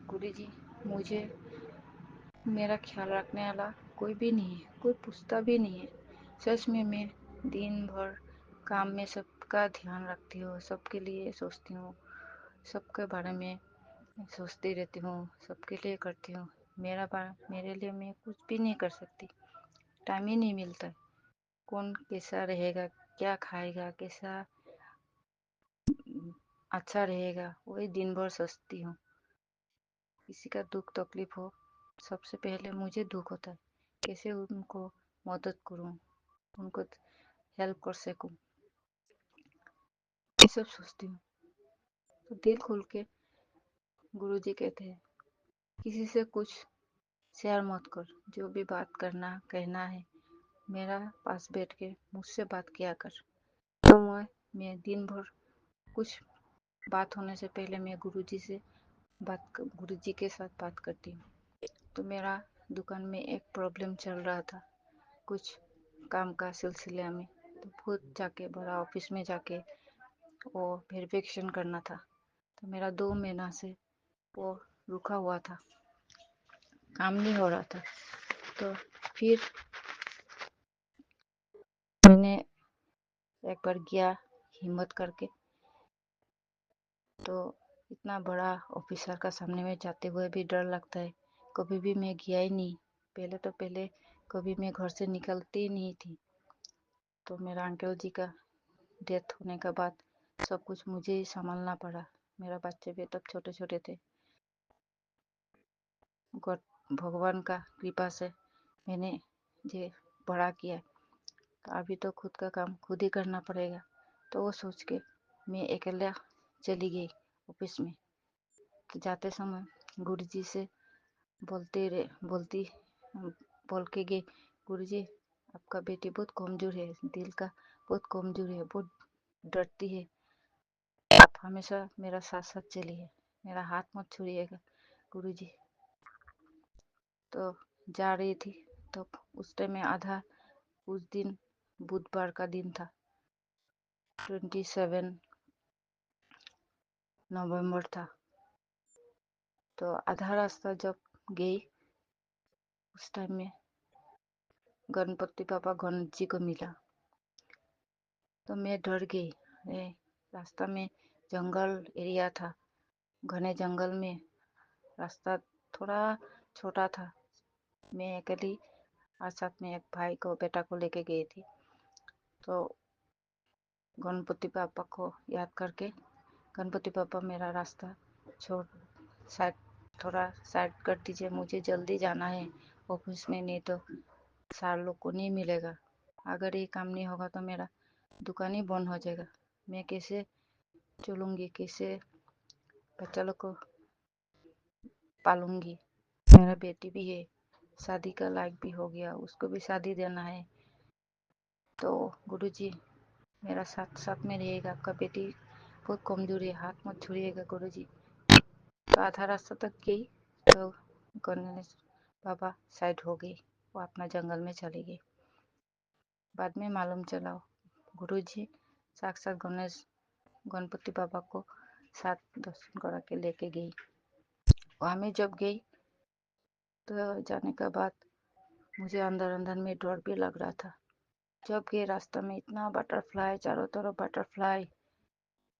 गुरुजी मुझे मेरा ख्याल रखने वाला कोई भी नहीं है, कोई पूछता भी नहीं है। सच में मैं दिन भर काम में सबका ध्यान रखती हूँ, सबके लिए सोचती हूँ, सबके बारे में सोचती रहती हूँ, सबके लिए करती हूँ। मेरे लिए मैं कुछ भी नहीं कर सकती, टाइम ही नहीं मिलता है। कौन कैसा रहेगा, क्या खाएगा, कैसा अच्छा रहेगा, वही दिन भर सोचती हूँ। किसी का दुख तकलीफ हो, सबसे पहले मुझे दुख होता है, कैसे उनको मदद करूँ, उनको हेल्प कर सकूँ, ये सब सोचती हूँ। तो दिल खोल के गुरुजी कहते हैं, किसी से कुछ शेयर मत कर, जो भी बात कहना है मेरा पास बैठ के मुझसे बात किया कर। तो मैं दिन भर कुछ बात होने से पहले मैं गुरुजी के साथ बात करती हूँ। तो मेरा दुकान में एक प्रॉब्लम चल रहा था, कुछ काम का सिलसिले में। तो खुद जाके बड़ा ऑफिस में जाके वो वेरिफिकेशन करना था। तो मेरा 2 महीना से वो रुका हुआ था, काम नहीं हो रहा था। तो फिर मैंने एक बार गया हिम्मत करके। तो इतना बड़ा ऑफिसर का सामने में जाते हुए भी डर लगता है, कभी भी मैं गया ही नहीं। पहले कभी मैं घर से निकलती ही नहीं थी। तो मेरा अंकल जी का डेथ होने के बाद सब कुछ मुझे ही संभालना पड़ा। मेरा बच्चे भी तब छोटे छोटे थे। भगवान का कृपा से मैंने ये बड़ा किया। तो अभी तो खुद का काम खुद ही करना पड़ेगा। तो वो सोच के मैं अकेला चली गई ऑफिस में। तो जाते समय गुरुजी से बोल के गई, गुरुजी आपका बेटी बहुत कमजोर है, दिल का बहुत कमजोर है, बहुत डरती है। आप हमेशा मेरा साथ साथ चलिए, मेरा हाथ मत छोड़िएगा गुरुजी। तो जा रही थी। तो उस टाइम में उस दिन बुधवार का दिन था, 27 नवंबर था। तो आधा रास्ता जब गई, उस टाइम में गणपति पापा गणेश जी को मिला। तो मैं डर गई। रास्ता में जंगल एरिया था, घने जंगल में रास्ता थोड़ा छोटा था। मैं अकेली और साथ में एक भाई को बेटा को लेके गई थी। तो गणपति पापा को याद करके, गणपति पापा मेरा रास्ता छोड़ थोड़ा साइड कर दीजिए, मुझे जल्दी जाना है ऑफिस में, नहीं तो सार लोग को नहीं मिलेगा। अगर ये काम नहीं होगा तो मेरा दुकान ही बंद हो जाएगा। मैं कैसे चलूँगी, कैसे बच्चा लोग को पालूंगी। मेरा बेटी भी है, शादी का लायक भी हो गया, उसको भी शादी देना है। तो गुरुजी मेरा साथ साथ में रहिएगा, आपका बेटी बहुत कमजोर है, हाथ मत छोड़िएगा गुरुजी। तो आधा रास्ता तक गई तो गणेश बाबा साइड हो गई, वो अपना जंगल में चली गई। बाद में मालूम चला गुरुजी साक्षात गणपति बाबा को साथ दर्शन करा के लेके गई। वहाँ में जब गई तो जाने के बाद मुझे अंदर अंदर में डर भी लग रहा था। जब गए रास्ता में इतना बटरफ्लाई, चारों तरफ बटरफ्लाई।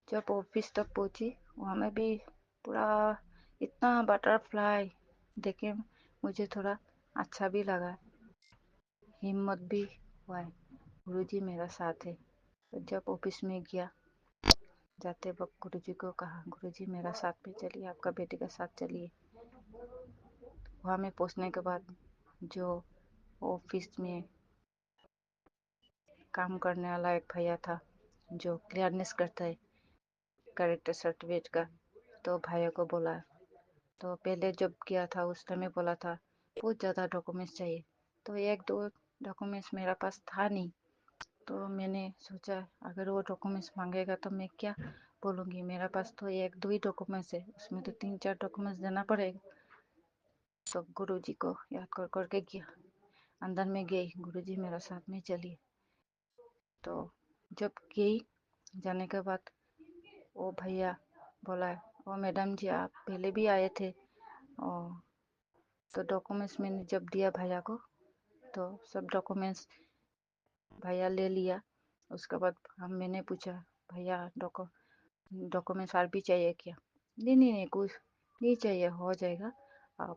जब ऑफिस तक पहुंची, वहाँ में भी पूरा इतना बटरफ्लाई देखे मुझे थोड़ा अच्छा भी लगा, हिम्मत भी हुआ है। गुरुजी मेरा साथ है। तो जब ऑफिस में गया, जाते वक्त गुरुजी को कहा, गुरुजी मेरा साथ में चलिए, आपका बेटे का साथ चलिए। वहाँ में पहुँचने के बाद जो ऑफिस में काम करने वाला एक भैया था जो क्लियरनेस करता है कैरेक्टर सर्टिफिकेट का, तो भैया को बोला। तो पहले जब किया था उस टाइम में बोला था बहुत ज़्यादा डॉक्यूमेंट्स चाहिए, तो एक दो डॉक्यूमेंट्स मेरा पास था नहीं। तो मैंने सोचा अगर वो डॉक्यूमेंट्स मांगेगा तो मैं क्या बोलूँगी, मेरा पास तो एक दो ही डॉक्यूमेंट्स है, उसमें तो 3-4 डॉक्यूमेंट्स देना पड़ेगा। तो गुरुजी को याद कर करके गया, अंदर में गई, गुरुजी मेरा साथ में चलिए। तो जब गई, जाने के बाद वो भैया बोला, ओ मैडम जी आप पहले भी आए थे। और तो डॉक्यूमेंट्स मैंने जब दिया भैया को, तो सब डॉक्यूमेंट्स भैया ले लिया। उसके बाद मैंने पूछा, भैया डॉक्यूमेंट्स और भी चाहिए क्या? नहीं नहीं नहीं, कुछ नहीं चाहिए, हो जाएगा, आप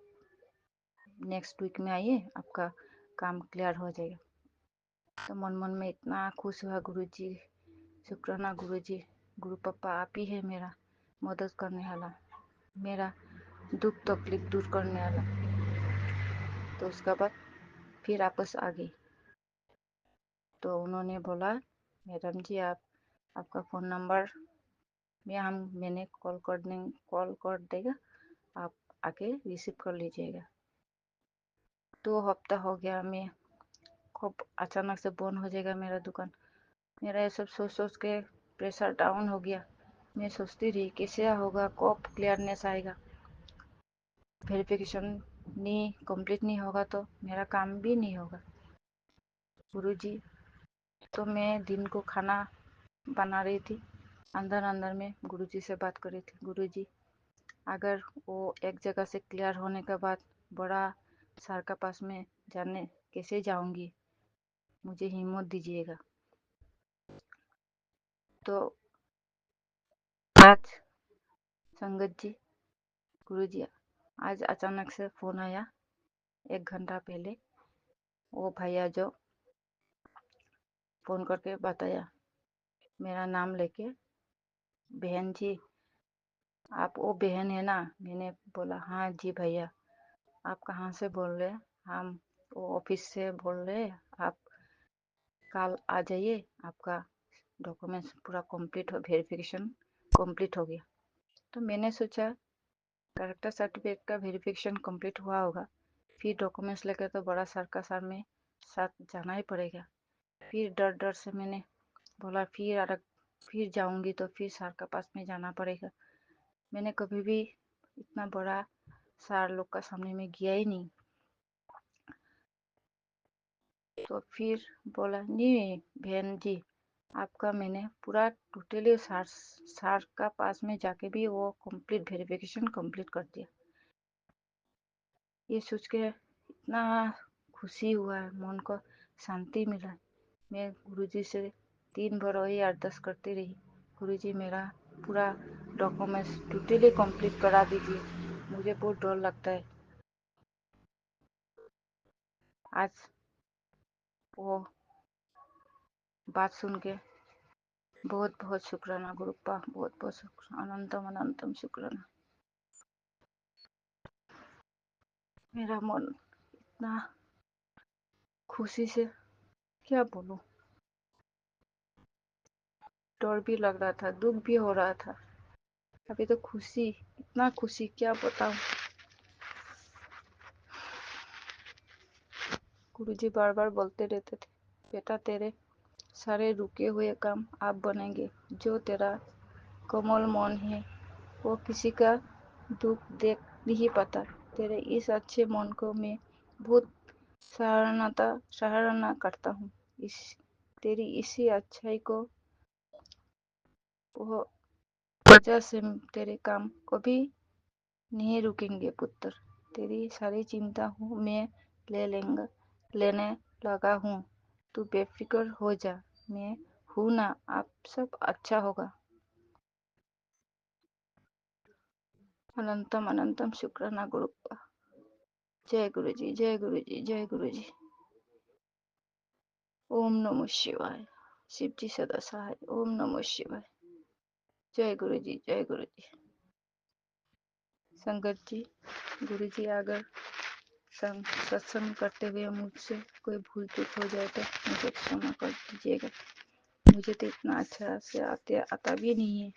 नेक्स्ट वीक में आइए, आपका काम क्लियर हो जाएगा। तो मन मन में इतना खुश हुआ, गुरुजी शुक्राना, गुरुजी गुरु पापा आप ही है मेरा मदद करने वाला, मेरा दुख तकलीफ दूर करने वाला। तो उसके बाद फिर वापस आ गई। तो उन्होंने बोला, मैडम जी आपका फ़ोन नंबर में मैंने कॉल कर देगा, आप आके रिसीव कर लीजिएगा। 2 हफ्ता हो गया, मैं खूब अचानक से बंद हो जाएगा मेरा दुकान। मेरा ये सब सोच सोच के प्रेशर डाउन हो गया। मैं सोचती रही कैसे होगा, कब क्लियरनेस आएगा। वेरिफिकेशन नहीं कंप्लीट नहीं होगा तो मेरा काम भी नहीं होगा। गुरुजी, तो मैं दिन को खाना बना रही थी, अंदर अंदर में गुरुजी से बात कर रही थी, गुरुजी अगर वो एक जगह से क्लियर होने के बाद बड़ा सर के पास में जाने कैसे जाऊंगी, मुझे हिम्मत दीजिएगा। तो आज संगत जी, गुरुजी, आज अचानक से फ़ोन आया 1 घंटा पहले। वो भैया जो फ़ोन करके बताया, मेरा नाम लेके, बहन जी आप वो बहन है ना? मैंने बोला हाँ जी भैया। आप कहाँ से बोल रहे हैं? हम वो ऑफिस से बोल रहे हैं, आप कल आ जाइए, आपका डॉक्यूमेंट्स पूरा कंप्लीट हो, वेरिफिकेशन कंप्लीट हो गया। तो मैंने सोचा कैरेक्टर सर्टिफिकेट का वेरिफिकेशन कंप्लीट हुआ होगा, फिर डॉक्यूमेंट्स लेकर तो बड़ा सर का सर में साथ जाना ही पड़ेगा। फिर डर डर से मैंने बोला फिर जाऊंगी तो फिर सर के पास में जाना पड़ेगा। मैंने कभी भी इतना बड़ा सर लोग का सामने में गया ही नहीं। तो फिर बोला नहीं बहन जी, आपका मैंने पूरा टोटली सर का पास में जाके भी वो कंप्लीट वेरिफिकेशन कंप्लीट कर दिया। ये सोच के इतना खुशी हुआ है, मन को शांति मिला। मैं गुरुजी से 3 बार वही अरदास करती रही, गुरुजी मेरा पूरा डॉक्यूमेंट्स टोटली कंप्लीट करा दीजिए, मुझे बहुत डर लगता है। आज वो बात सुन के बहुत बहुत शुक्राना गुरुप्पा, बहुत बहुत शुक्राना, अनंतम अनंतम शुक्राना। मेरा मन इतना खुशी से क्या बोलूं, डर भी लग रहा था, दुख भी हो रहा था, अभी तो खुशी, इतना खुशी क्या बताऊं। गुरुजी बार बार बोलते रहते थे, बेटा तेरे सारे रुके हुए काम आप बनेंगे, जो तेरा कोमल मन है वो किसी का दुख देख नहीं पाता। तेरे इस अच्छे मन को मैं बहुत सराहना करता हूँ। इस तेरी इसी अच्छाई को वो वजह से तेरे काम कभी नहीं रुकेंगे पुत्र। तेरी सारी चिंता हूँ मैं लेने लगा हूँ, तू बेफिक्र हो जा, मैं हूँ ना, आप सब अच्छा होगा। अनंतम अनंतम शुक्राना गुरुप्पा। जय गुरुजी, जय गुरुजी, जय गुरुजी। ओम नमः शिवाय। शिव जी सदा सहाय। ओम नमः शिवाय। जय गुरु जी, जय गुरु जी। संगत जी, गुरु जी अगर सत्संग करते हुए मुझसे कोई भूल चूक हो जाए तो मुझे क्षमा कर दीजिएगा। मुझे तो इतना अच्छा से आता भी नहीं है।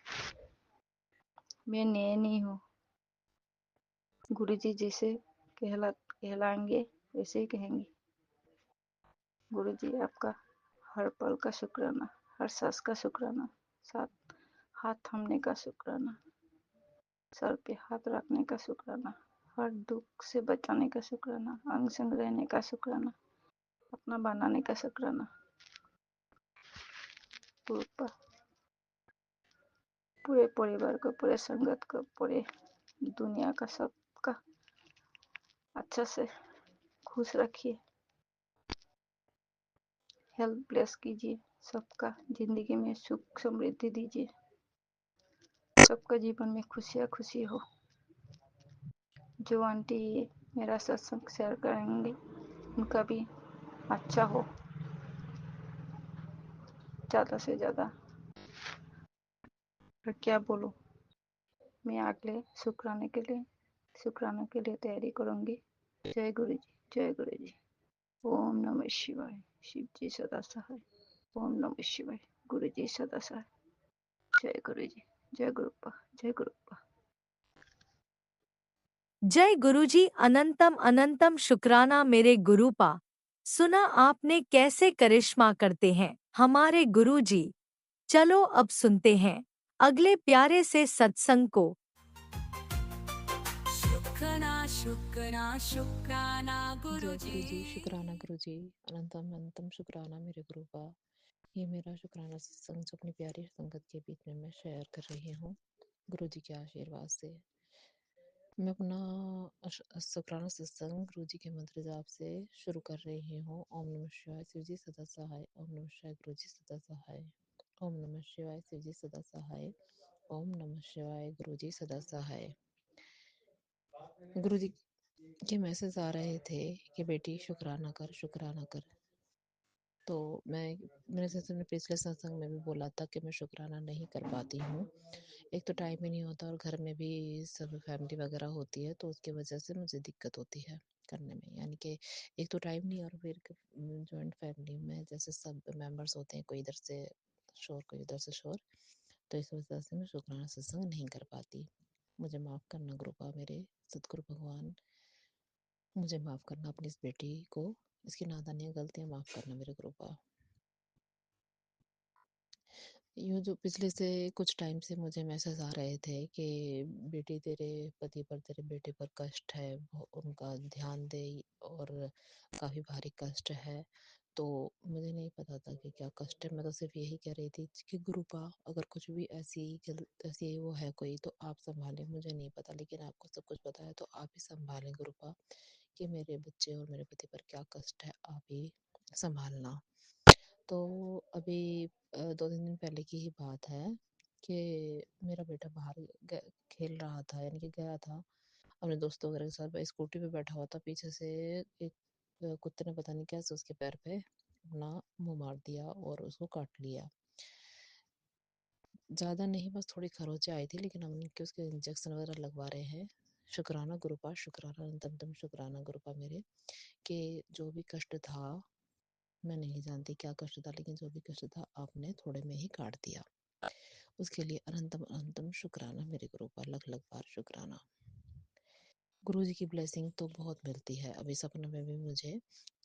मैं नए नहीं हूँ। गुरु जी जैसे कहलाएंगे वैसे ही कहेंगे। गुरु जी आपका हर पल का शुक्राना, हर सांस का शुक्राना, साथ हाथ थामने का शुक्राना, सर पे हाथ रखने का शुक्राना, हर दुख से बचाने का शुक्राना, अंग संग रहने का शुक्राना, अपना बनाने का शुक्राना। पूरे परिवार को, पूरे संगत को, पूरे दुनिया का सबका अच्छा से खुश रखिए। हेल्थ ब्लेस कीजिए। सबका जिंदगी में सुख समृद्धि दीजिए। सबका जीवन में खुशियाँ खुशी हो। जो आंटी ये मेरा सत्संग शेयर करेंगे उनका भी अच्छा हो, ज़्यादा से ज़्यादा। और क्या बोलूँ, मैं अगले शुक्राने के लिए तैयारी करूँगी। जय गुरु जी, जय गुरु जी। ओम नमः शिवाय। शिव जी सदा सहाय। ओम नमः शिवाय। गुरु जी सदा सहाय। जय गुरु जी, जय गुरुपा, जय गुरुपा। जय गुरुजी। अनंतम अनंतम शुक्राना मेरे गुरुपा। सुना आपने कैसे करिश्मा करते हैं हमारे गुरुजी। चलो अब सुनते हैं अगले प्यारे से सत्संग को। शुक्राना शुक्राना शुक्राना जय गुरुजी। गुरु जी, शुक्राना गुरु जी। अनंतम अनंतम शुक्राना मेरे गुरु का। ये मेरा शुक्राना सत्संग जो अपनी प्यारी संगत के बीच में मैं शेयर कर रही हूँ गुरु जी के आशीर्वाद से। मैं अपना शुक्राना सत्संग गुरु जी के मंत्र जाप से शुरू कर रही हूँ। ओम नमः शिवाय शिव जी सदा सहाय। ओम नमः शिवाय गुरु जी सदा सहाय। ओम नमः शिवाय शिव जी सदा सहाय। ओम नमः शिवाय गुरु जी सदा सहाय। गुरु जी के मैसेज आ रहे थे कि बेटी शुक्राना कर, शुक्राना कर। तो मैंने जैसे मैंने पिछले सत्संग में भी बोला था कि मैं शुक्राना नहीं कर पाती हूँ। एक तो टाइम ही नहीं होता और घर में भी सब फैमिली वगैरह होती है, तो उसकी वजह से मुझे दिक्कत होती है करने में। यानी कि एक तो टाइम नहीं, और फिर जॉइंट फैमिली में जैसे सब मेंबर्स होते हैं, कोई इधर से शोर कोई उधर से शोर, तो इस वजह से मैं शुक्राना सत्संग नहीं कर पाती। मुझे माफ़ करना गुरुपा, मेरे सतगुरु भगवान मुझे माफ़ करना, अपनी इस बेटी को इसकी नादानियाँ गलतियाँ माफ़ करना मेरे गुरुपा। यूँ जो पिछले से कुछ टाइम से मुझे मैसेज आ रहे थे कि बेटी तेरे पति पर, तेरे बेटे पर कष्ट है, उनका ध्यान दे, और काफ़ी भारी कष्ट है। तो मुझे नहीं पता था कि क्या कष्ट है। मैं तो सिर्फ यही कह रही थी कि गुरुपा अगर कुछ भी ऐसी वो है कोई, तो आप संभालें। मुझे नहीं पता, लेकिन आपको सब कुछ पता है, तो आप ही संभालें गुरुपा कि मेरे बच्चे और मेरे पति पर क्या कष्ट है, आप ही संभालना। तो अभी 2-3 दिन पहले की ही बात है कि मेरा बेटा बाहर खेल रहा था, यानी कि गया था अपने दोस्तों वगैरह के साथ। मैं स्कूटी पे बैठा हुआ था, पीछे से एक कुत्ते ने पता नहीं कैसे उसके पैर पे अपना मुंह मार दिया और उसको काट लिया। ज़्यादा नहीं, बस थोड़ी खरोंचे आई थी, लेकिन हम उनके उसके इंजेक्शन वगैरह लगवा रहे हैं। शुक्राना गुरुपा, शुक्राना अनंतम शुक्राना गुरुपा मेरे, कि जो भी कष्ट था, मैं नहीं जानती क्या कष्ट था, लेकिन जो भी कष्ट था आपने थोड़े में ही काट दिया। उसके लिए अनंतम अनंतम शुक्राना मेरे गुरु का, लख लख बार शुक्राना। गुरु जी की ब्लेसिंग तो बहुत मिलती है। अभी सपने में भी मुझे,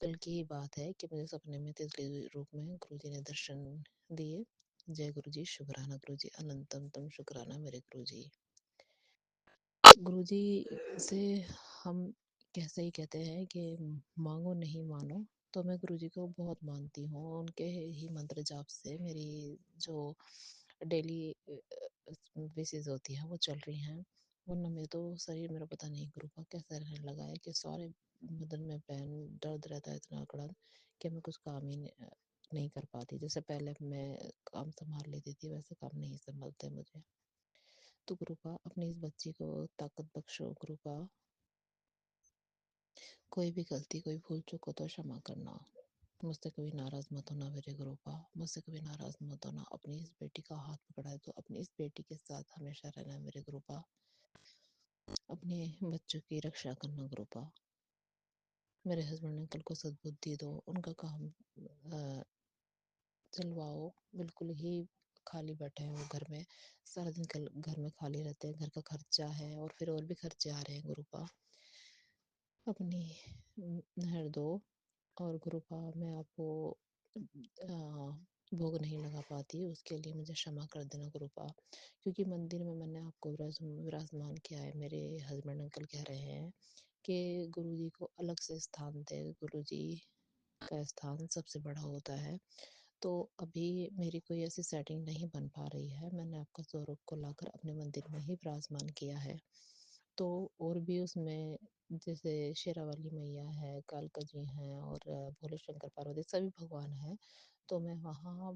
कल की ही बात है कि मुझे सपने में तितली रूप में गुरु जी ने दर्शन दिए। जय गुरु जी, शुक्राना गुरु जी, अनंतम तम शुक्राना मेरे गुरु जी। गुरु जी से हम कैसे ही कहते हैं कि मांगो नहीं मानो, तो मैं गुरु जी को बहुत मानती हूँ। उनके ही मंत्र जाप से मेरी जो डेली बेसिस होती हैं वो चल रही हैं। वरना मैं तो शरीर मेरा पता नहीं गुरु का कैसा रहने लगा है कि सारे बदन में पेन दर्द रहता है इतना कड़क कि मैं कुछ काम ही नहीं कर पाती। जैसे पहले मैं काम संभाल लेती थी, वैसे काम नहीं संभलते मुझे। तो गुरुपा अपनी इस बच्ची को ताकत बख्शो गुरुपा। कोई भी गलती, कोई भूल चूक हो तो क्षमा करना। मुझसे कभी नाराज मत होना मेरे गुरुपा, मुझसे कभी नाराज मत होना। अपनी इस बेटी का हाथ पकड़ा है तो अपनी इस बेटी के साथ हमेशा रहना मेरे गुरुपा। अपने बच्चों की रक्षा करना गुरुपा। मेरे हस्बैंड अंकल को सद्बुद्धि दो, उनका काम चलवाओ। बिल्कुल ही खाली बैठे हैं वो घर में, सारा दिन घर में खाली रहते हैं। घर का खर्चा है और फिर और भी खर्चे आ रहे हैं गुरुपा। अपनी नहर दो। और गुरुपा मैं आपको भोग नहीं लगा पाती, उसके लिए मुझे क्षमा कर देना गुरुपा। क्योंकि मंदिर में मैंने आपको विराजमान किया है। मेरे हस्बैंड अंकल कह रहे हैं कि गुरुजी को अलग से स्थान दे, गुरुजी का स्थान सबसे बड़ा होता है। तो अभी मेरी कोई ऐसी सेटिंग नहीं बन पा रही है। मैंने आपका स्वरूप को लाकर अपने मंदिर में ही विराजमान किया है। तो और भी उसमें जैसे शेरावाली मैया है, कालका जी हैं और भोले शंकर पार्वती सभी भगवान हैं। तो मैं वहाँ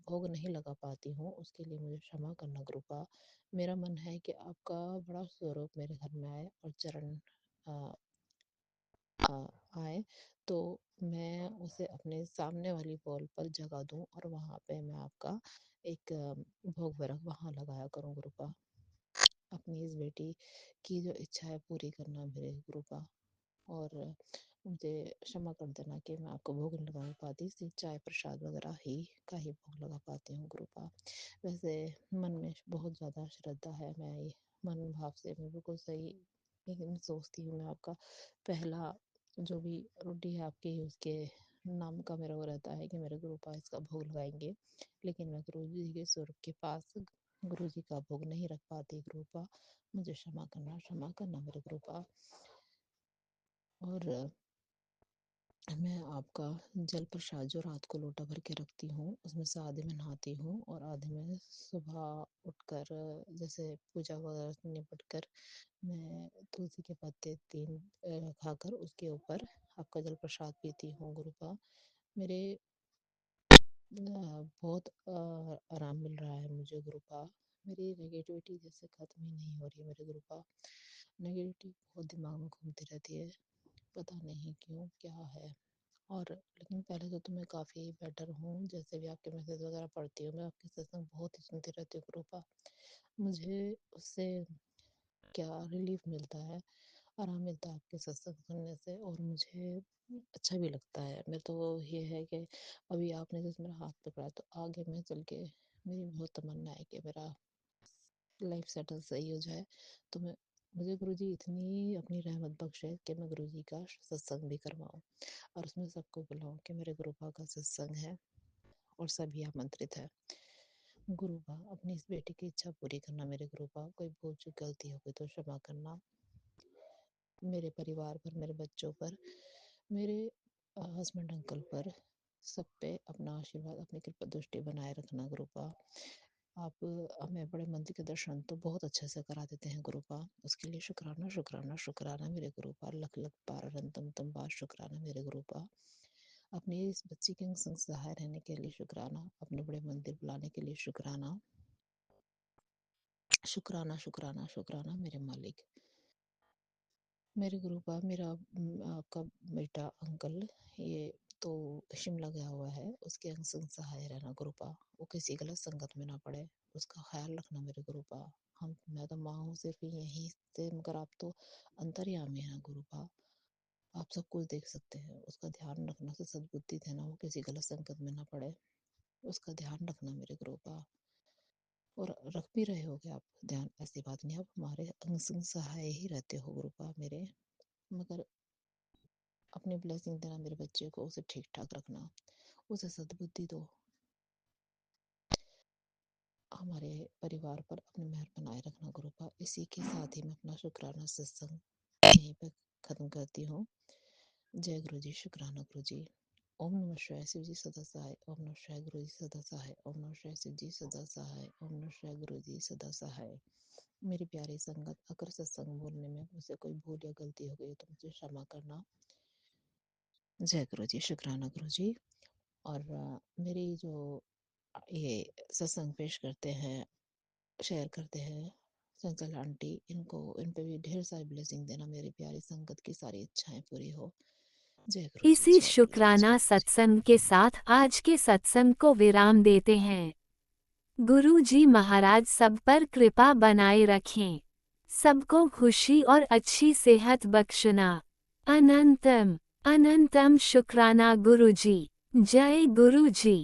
भोग नहीं लगा पाती हूँ, उसके लिए मुझे क्षमा करना गुरुपा। मेरा मन है कि आपका बड़ा स्वरूप मेरे घर में आए और चरण अ, आए तो मैं उसे अपने सामने वाली वॉल पर जगा दूं और वहां पे मैं आपका एक भोग वगैरह वहां लगाया करूं गुरुपा। अपनी इस बेटी की जो इच्छा है पूरी करना मेरे गुरुपा। और मुझे क्षमा कर देना कि मैं आपको भोग नहीं लगा पाती, सिर्फ चाय प्रसाद वगैरह ही का ही भोग लगा पाती हूँ गुरुपा। वैसे मन में बहुत ज़्यादा श्रद्धा है, मैं ये मन भाव से मैं बिल्कुल सही लेकिन सोचती हूँ। मैं आपका पहला जो भी रोटी है आपके उसके नाम का मेरा वो रहता है कि मेरे गुरुपा इसका भोग लगाएंगे, लेकिन मैं गुरु जी के स्वरूप के पास गुरु जी का भोग नहीं रख पाती गुरुपा। मुझे क्षमा करना मेरे गुरुपा। और मैं आपका जल प्रसाद जो रात को लोटा भर के रखती हूँ, उसमें से आधे में नहाती हूँ और आधे में सुबह उठकर जैसे पूजा वगैरह निपट कर मैं तुलसी के पत्ते 3 खाकर उसके ऊपर आपका जल प्रसाद पीती हूँ गुरुपा। मेरे बहुत आराम मिल रहा है मुझे गुरुपा। मेरी नेगेटिविटी जैसे खत्म ही नहीं हो रही है मेरे गुरुपा। नेगेटिविटी बहुत दिमाग में घूमती रहती है, पता नहीं क्यों क्या है। और लेकिन पहले से तो मैं काफ़ी बेटर हूँ, जैसे भी आपके मैसेज वगैरह पढ़ती हूँ मैं, आपके सत्संग बहुत ही सुनती रहती हूँ गुरुपा। मुझे उससे क्या रिलीफ मिलता है, आराम मिलता है आपके सत्संग सुनने से और मुझे अच्छा भी लगता है। मेरे तो ये है कि अभी आपने जैसे मेरा हाथ पकड़ा तो आगे मैं चल के मेरी बहुत तमन्ना है कि मेरा लाइफ सेटल सही हो जाए। तो मैं मुझे गुरुजी इतनी अपनी रहमत बख्शे कि मैं गुरुजी का सत्संग भी करवाऊँ और उसमें सबको बुलाऊं कि मेरे गुरुपा का सत्संग है और सभी आमंत्रित है। गुरुपा अपनी इस बेटी की इच्छा पूरी करना मेरे गुरुपा। कोई भूल चूक गलती हो गई तो क्षमा करना। मेरे परिवार पर, मेरे बच्चों पर, मेरे हस्बैंड अंकल पर, सब पे अपना आशीर्वाद, अपनी कृपा दृष्टि बनाए रखना गुरुपा। आप हमें बड़े मंदिर के दर्शन तो बहुत अच्छे से करा देते हैं गुरुपा, उसके लिए शुक्राना शुक्राना शुक्राना मेरे गुरुपा। लख लख बार अनंतम तम बार शुक्राना मेरे गुरुपा। अपनी इस बच्ची के संग सहाय रहने के लिए शुक्राना, अपने बड़े मंदिर बुलाने के लिए शुक्राना शुक्राना शुक्राना शुक्राना मेरे मालिक। मेरे गुरुपा मेरा आपका बेटा अंकल ये तो शिमला गया हुआ है, उसके अंग संग सहाय रहना गुरुपा। वो किसी गलत संगत में ना पड़े, उसका ख्याल रखना मेरे गुरुपा। हम मैं तो माँ हूँ सिर्फ यहीं से, मगर आप तो अंतर्यामी है गुरुपा, आप सब कुछ देख सकते हैं। उसका ध्यान रखना, उसे सद्बुद्धि देना, वो किसी गलत संगत में ना पड़े, उसका ध्यान रखना मेरे गुरुपा। और रख भी रहे होगे आप ध्यान, ऐसी बात नहीं, आप हमारे अंग संग सहाय ही रहते हो गुरुपा मेरे। मगर अपनी ब्लेसिंग देना मेरे बच्चे को, उसे ठीक ठाक रखना, उसे सद्बुद्धि दो। हमारे परिवार पर अपनी मेहर बनाए रखना गुरुपा। इसी के साथ ही मैं अपना शुक्राना सत्संग यहीं पर खत्म करती हूँ। जय गुरु जी, शुक्राना गुरु जी। ओम नमः शिवाय, शिव जी सदा सहाय। ओम नमः शिवाय, गुरु जी सदा सहाय। ओम नमः शिवाय, शिव जी सदा सहाय। ओम नमः शिवाय, गुरु जी सदा सहाय। मेरी प्यारी संगत, अगर सत्संग बोलने में मुझसे कोई भूल या गलती हो गई तो मुझे क्षमा करना। जय गुरु जी, शुक्राना गुरु जी। और मेरी जो ये सत्संग पेश करते हैं, शेयर करते हैं चंचल आंटी, इनको इन पे भी ढेर सारी ब्लेसिंग देना। मेरी प्यारी संगत की सारी इच्छाएं पूरी हो। जय गुरु जी, इसी जय गुरु जी, शुक्राना जय गुरु जी। सत्संग के साथ आज के सत्संग को विराम देते हैं। गुरु जी महाराज सब पर कृपा बनाए रखें, सबको खुशी और अच्छी सेहत बख्शना। अनंतम अनंतम शुक्राना गुरु जी। जय गुरु जी।